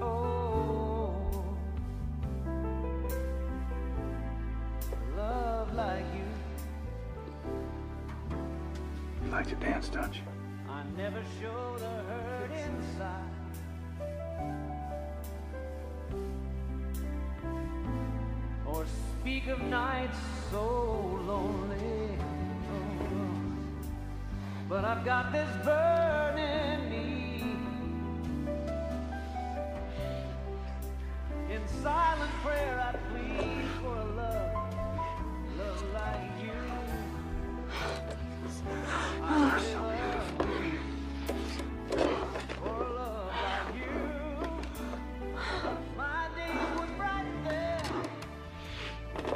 Oh, love like you. You like to dance, don't you? I never showed a hurt inside, or speak of nights so lonely. Oh, but I've got this burning need. In silent prayer I plead for a love, love like you. I live for a love like you. My days would brighten then for a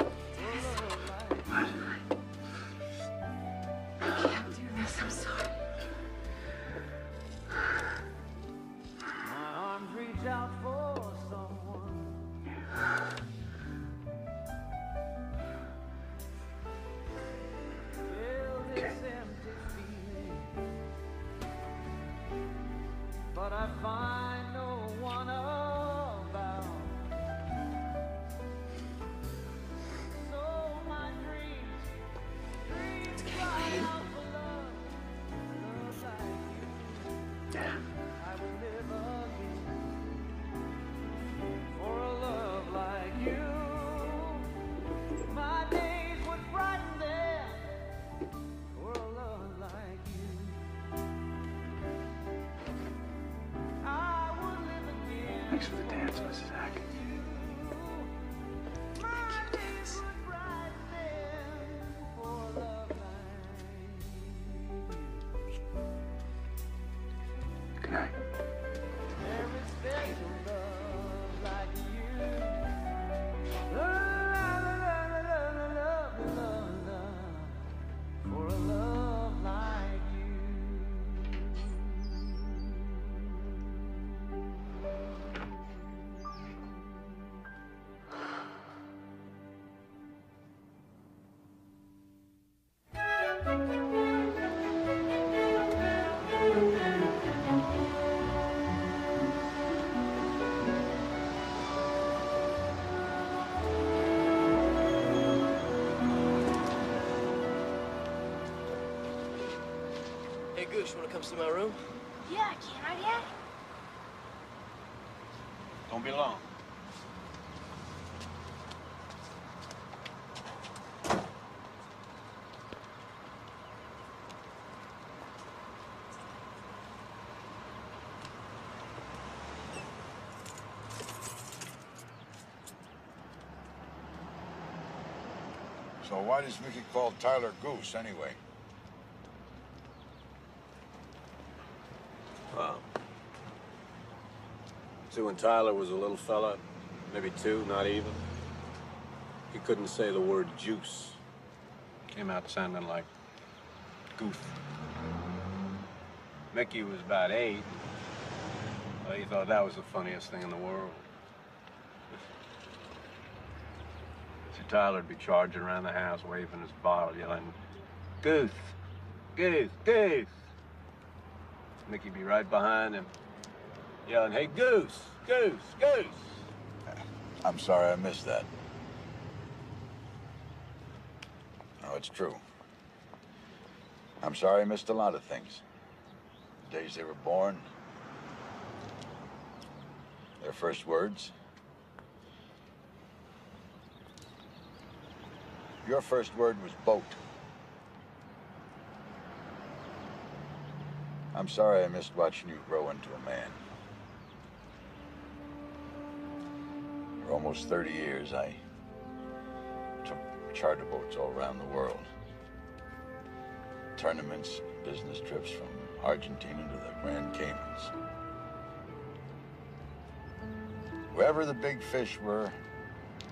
love like you. I can't do this, I'm sorry. My arms reach out for someone. Fill this empty feeling, but I find no one about. So my dreams cry out for love, love like you. I will live again for a love like you. My days would brighten then for a love like you. I would live again. Thanks for the dance, Mrs. Hackett. My days would brighten then for a love like you. Good night. There is special love like you. Goose, you wanna come see my room? Yeah, can I, Dad? Don't be long. So why does Mickey call Tyler Goose, anyway? Well, see, when Tyler was a little fella, maybe 2, not even, he couldn't say the word juice. Came out sounding like goof. Mickey was about 8. Well, he thought that was the funniest thing in the world. So Tyler'd be charging around the house, waving his bottle, yelling, "Goose, goose, goose." Mickey'd be right behind him, yelling, "Hey, Goose, Goose, Goose." I'm sorry I missed that. No, it's true. I'm sorry I missed a lot of things. The days they were born, their first words. Your first word was boat. I'm sorry I missed watching you grow into a man. For almost 30 years, I took charter boats all around the world. Tournaments, business trips from Argentina to the Grand Caymans. Wherever the big fish were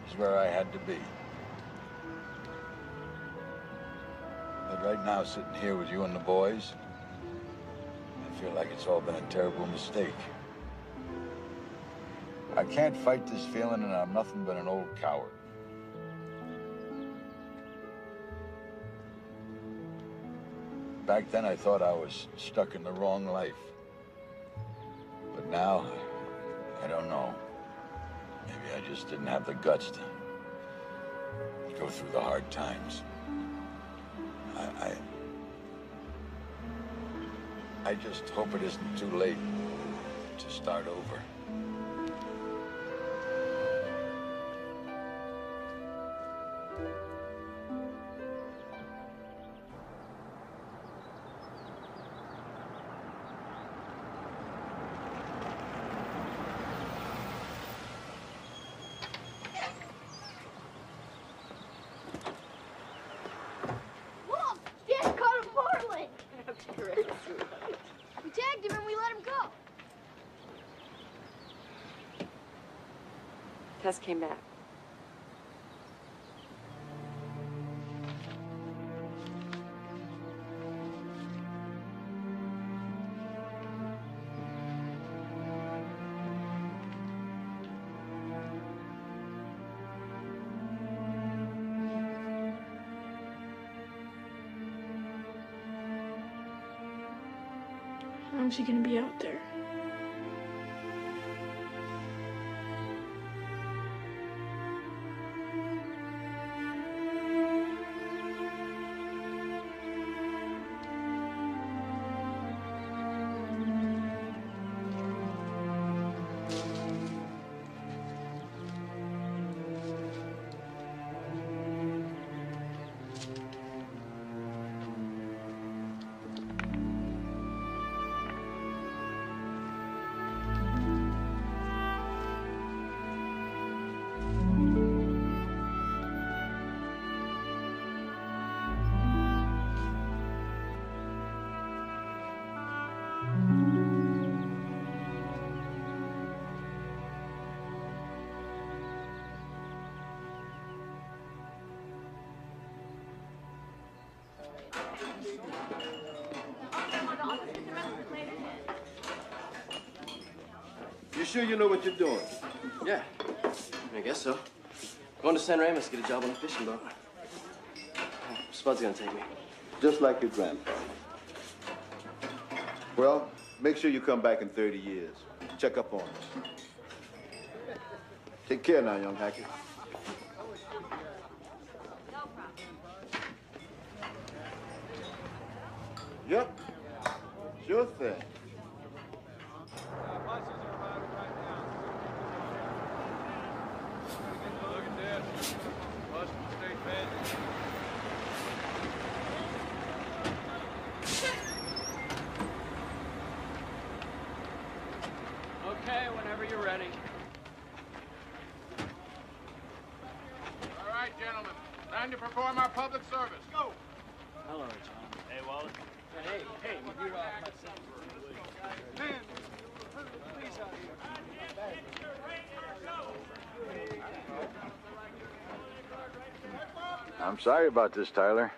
is where I had to be. But right now, sitting here with you and the boys, I feel like it's all been a terrible mistake. I can't fight this feeling, and I'm nothing but an old coward. Back then, I thought I was stuck in the wrong life. But now, I don't know. Maybe I just didn't have the guts to go through the hard times. I just hope it isn't too late to start over. Look! Dad caught a marlin! That's crazy. We tagged him and we let him go. Tess came back. How long's he gonna be out there? You sure you know what you're doing? Yeah, I guess so. Going to San Ramos to get a job on a fishing boat. Spud's gonna take me. Just like your grandfather. Well, make sure you come back in 30 years. Check up on us. Take care now, young Hackett. Yep. Sure thing. Look at this. Boston State Band. Okay, whenever you're ready. All right, gentlemen. Time to perform our public service. Go. Hello, John. Hey, Wallace. Hey, you get off my son. Man, please out here. I'm sorry about this, Tyler.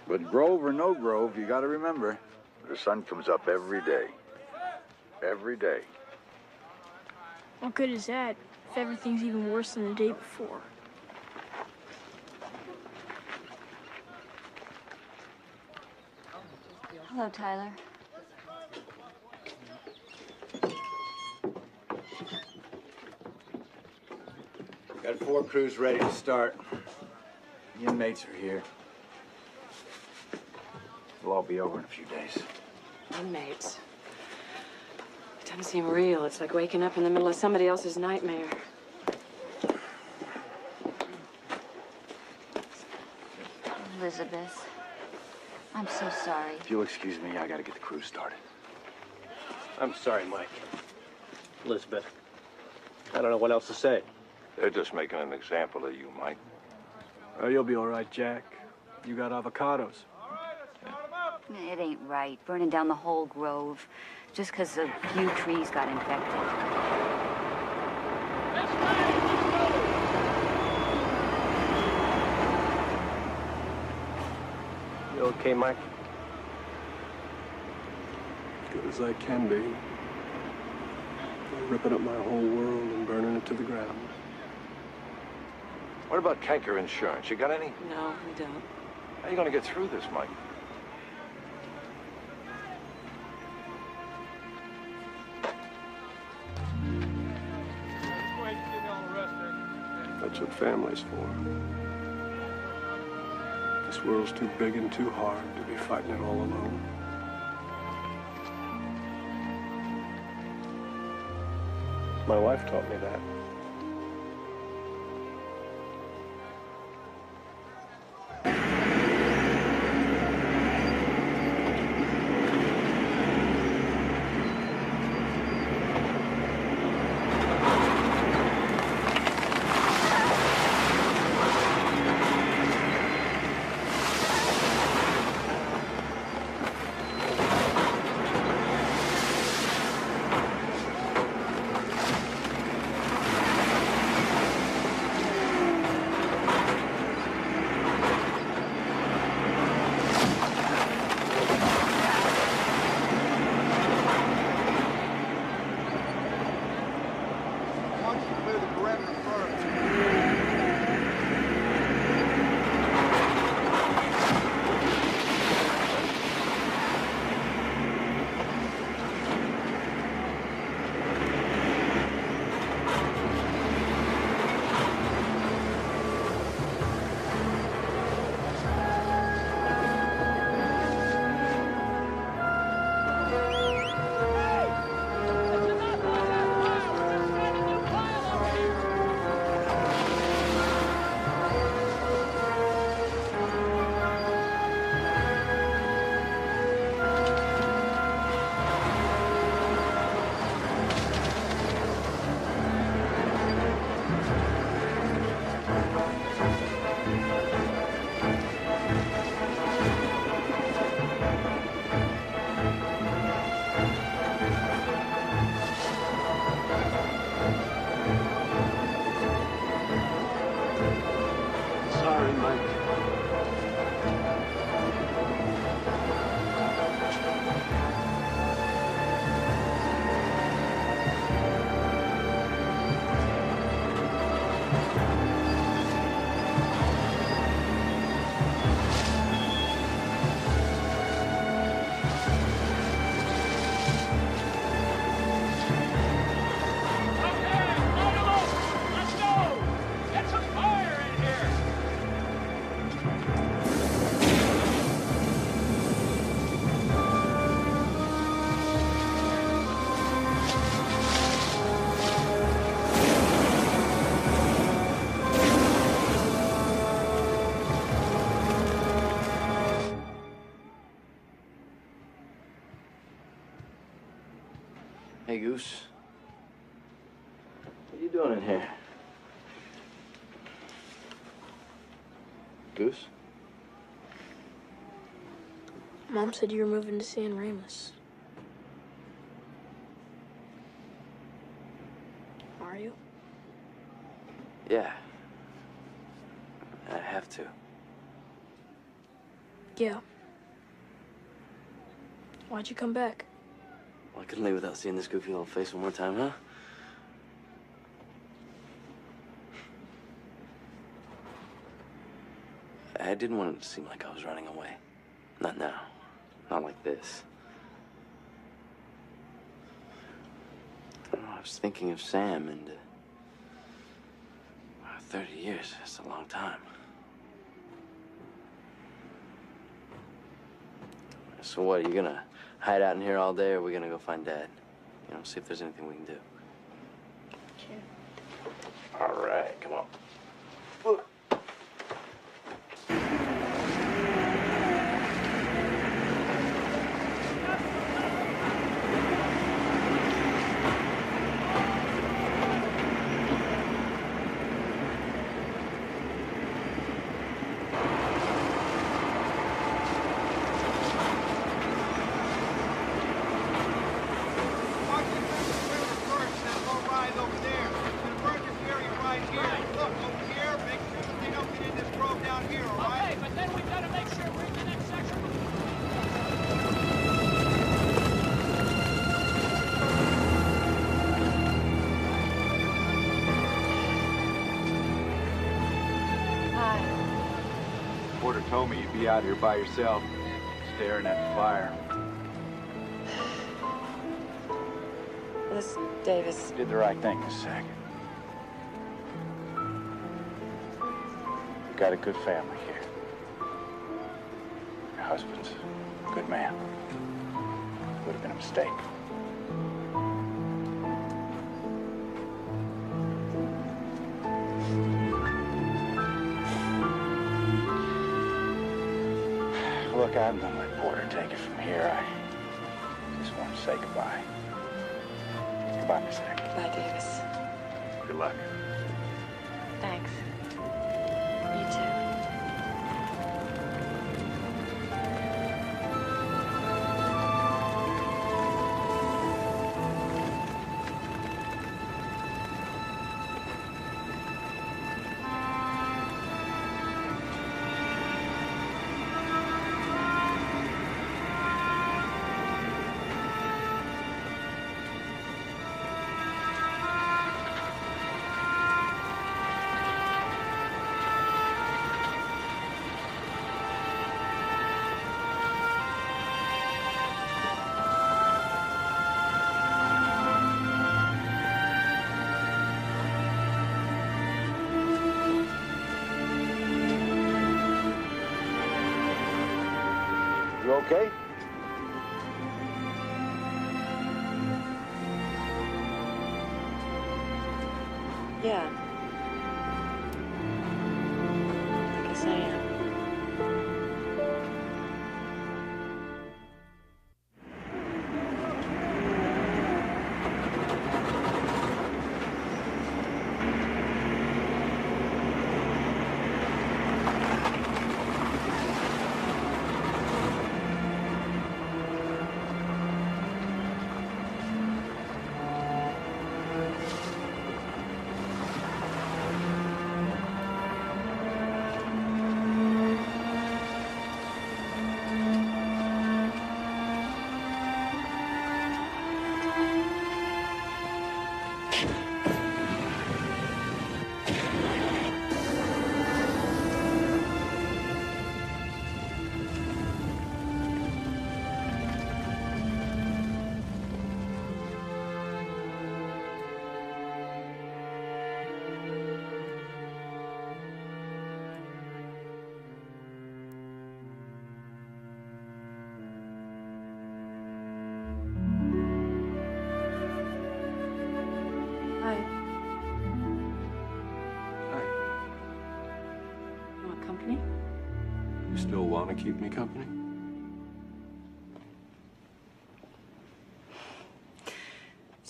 But Grove or no Grove, you gotta remember, the sun comes up every day. Every day. What good is that if everything's even worse than the day before? Hello, Tyler. Got 4 crews ready to start. The inmates are here. It'll all be over in a few days. Inmates. It doesn't seem real. It's like waking up in the middle of somebody else's nightmare. Elizabeth, I'm so sorry. If you'll excuse me, I gotta get the crew started. I'm sorry, Mike. Elizabeth, I don't know what else to say. They're just making an example of you, Mike. Oh, you'll be all right, Jack. You got avocados. It ain't right, burning down the whole grove just because a few trees got infected. You okay, Mike? As good as I can be. They're ripping up my whole world and burning it to the ground. What about canker insurance? You got any? No, we don't. How are you gonna get through this, Mike? That's what family's for. This world's too big and too hard to be fighting it all alone. My wife taught me that. Sorry, Mike. Let's go! Get some fire in here! Hey, Goose. What are you doing in here? Goose? Mom said you were moving to San Ramos. Are you? Yeah. I have to. Yeah. Why'd you come back? Well, I couldn't leave without seeing this goofy little face one more time, huh? I didn't want it to seem like I was running away. Not now. Not like this. I don't know, I was thinking of Sam and... 30 years, that's a long time. So what, are you gonna hide out in here all day, or are we gonna go find Dad? You know, see if there's anything we can do. Sure. All right, come on. Porter told me you'd be out here by yourself, staring at the fire. Miss Davis. You did the right thing, Miss Sackett. You've got a good family here. Your husband's a good man. Would have been a mistake. Look, I'm gonna let Porter take it from here. I just want to say goodbye. Goodbye, Miss Sackett. Goodbye, Davis. Good luck. Thanks. You too. You okay? Yeah. I guess I am. Hi. Hi. You want company? You still want to keep me company?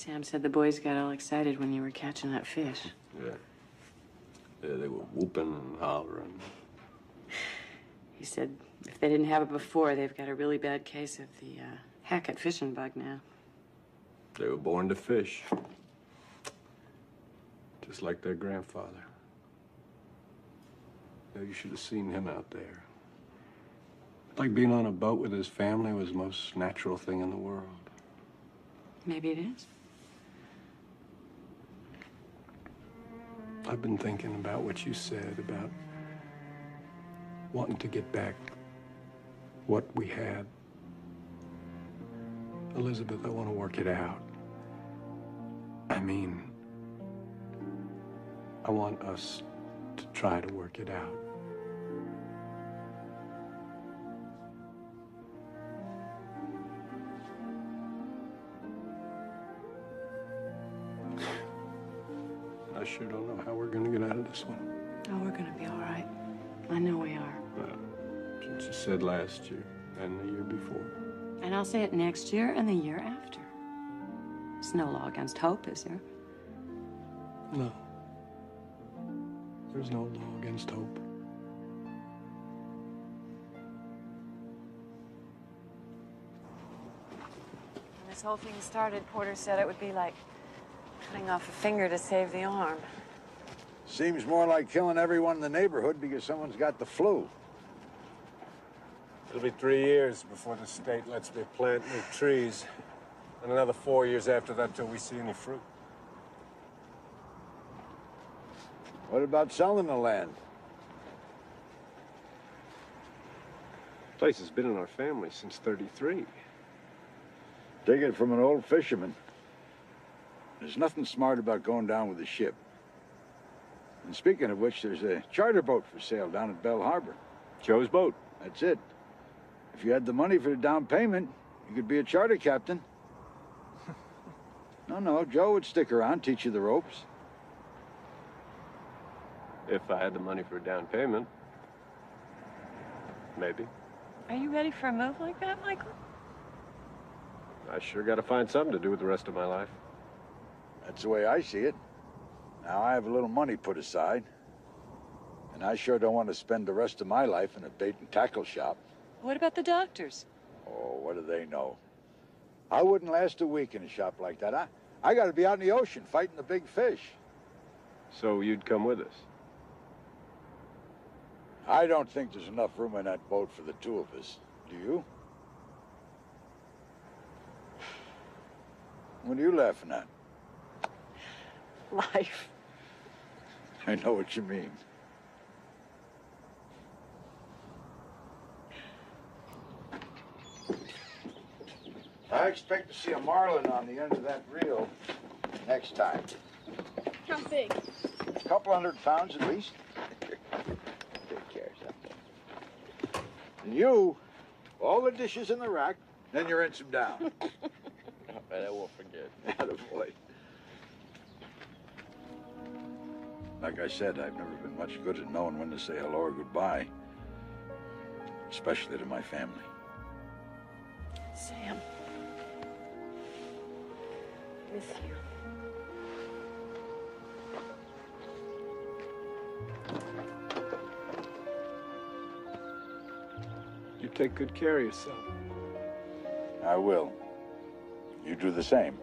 Sam said the boys got all excited when you were catching that fish. Yeah. Yeah, they were whooping and hollering. He said if they didn't have it before, they've got a really bad case of the Hackett fishing bug now. They were born to fish. Just like their grandfather. You should have seen him out there. Like being on a boat with his family was the most natural thing in the world. Maybe it is. I've been thinking about what you said about wanting to get back what we had. Elizabeth, I want to work it out. I mean, I want us to try to work it out. I sure don't know how we're gonna get out of this one. Oh, we're gonna be all right. I know we are. Since you said last year and the year before. And I'll say it next year and the year after. There's no law against hope, is there? No. There's no law against hope. When this whole thing started, Porter said it would be like cutting off a finger to save the arm. Seems more like killing everyone in the neighborhood because someone's got the flu. It'll be 3 years before the state lets me plant new trees. And another 4 years after that till we see any fruit. What about selling the land? The place has been in our family since '33. Take it from an old fisherman. There's nothing smart about going down with a ship. And speaking of which, there's a charter boat for sale down at Bell Harbor. Joe's boat. That's it. If you had the money for the down payment, you could be a charter captain. No, Joe would stick around, teach you the ropes. If I had the money for a down payment. Maybe. Are you ready for a move like that, Michael? I sure gotta find something to do with the rest of my life. That's the way I see it. Now I have a little money put aside. And I sure don't want to spend the rest of my life in a bait and tackle shop. What about the doctors? Oh, what do they know? I wouldn't last a week in a shop like that. I got to be out in the ocean fighting the big fish. So you'd come with us? I don't think there's enough room in that boat for the two of us. Do you? What are you laughing at? Life. I know what you mean. I expect to see a marlin on the end of that reel next time. How big? A couple 100 pounds at least. Take care of something. And you, all the dishes in the rack, then you rinse them down. I won't forget. Attaboy. Like I said, I've never been much good at knowing when to say hello or goodbye. Especially to my family. Sam. Miss you. You take good care of yourself. I will. You do the same.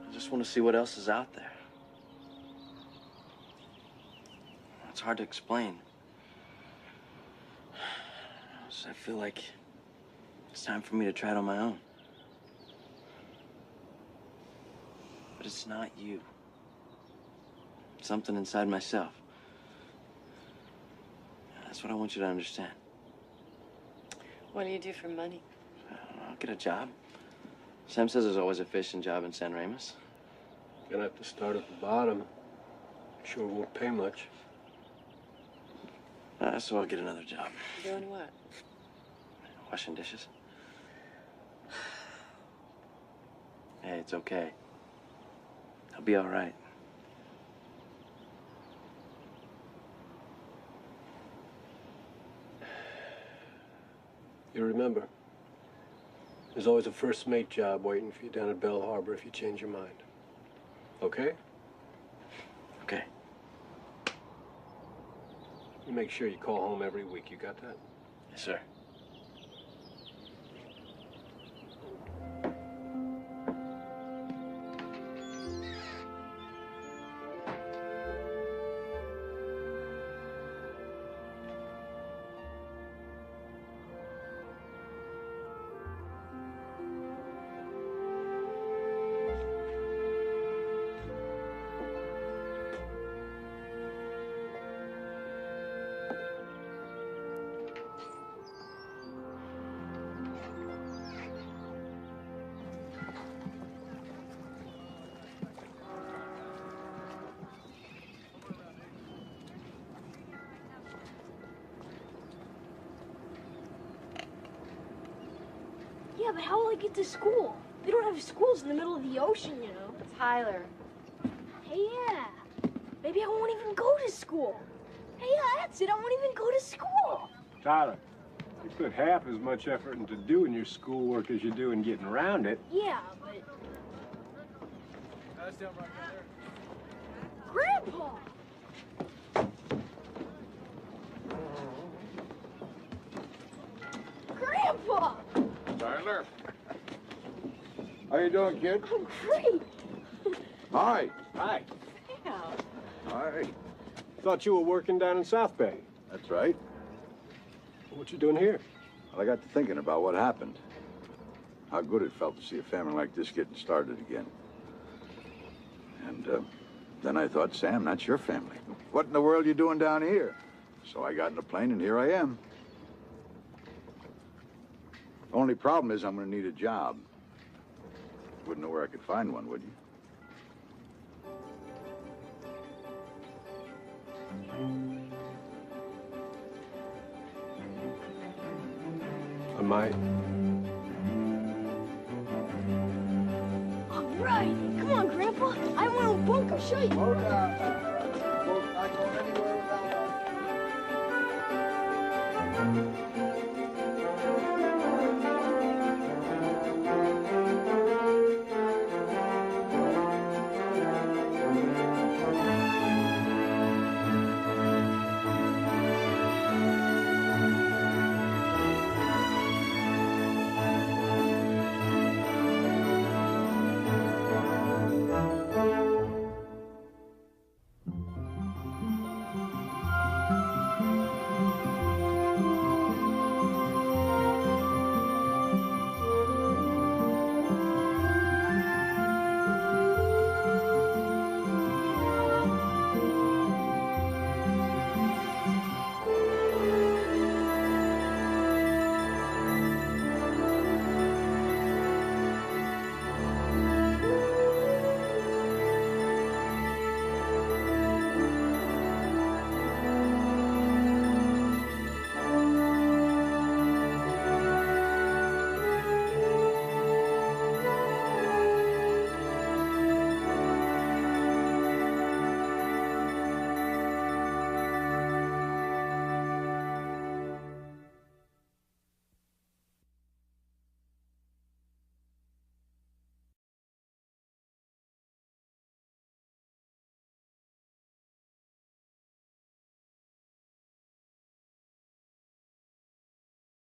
I just want to see what else is out there. It's hard to explain. I feel like it's time for me to try it on my own. But it's not you. It's something inside myself. That's what I want you to understand. What do you do for money? I'll get a job. Sam says there's always a fishing job in San Ramos. Gonna have to start at the bottom. Sure won't pay much. So I'll get another job. Doing what? Washing dishes. Hey, it's okay. I'll be all right. You remember, there's always a first mate job waiting for you down at Bell Harbor if you change your mind. Okay? Okay. You make sure you call home every week. You got that? Yes, sir. Yeah, but how will I get to school? We don't have schools in the middle of the ocean, you know. Tyler. Hey, yeah. Maybe I won't even go to school. Hey, yeah, that's it. I won't even go to school. Tyler, you put half as much effort into doing your schoolwork as you do in getting around it. Yeah, but... Grandpa! Grandpa! Tyler. How you doing, kid? I'm great. Hi. Hi. Yeah. Hi. Thought you were working down in South Bay. That's right. What you doing here? Well, I got to thinking about what happened. How good it felt to see a family like this getting started again. And then I thought, Sam, that's your family. What in the world are you doing down here? So I got in a plane and here I am. Only problem is I'm going to need a job. Wouldn't know where I could find one, would you? I might. All right. Come on, Grandpa. I have my own bunk. I'll show you. Hold on.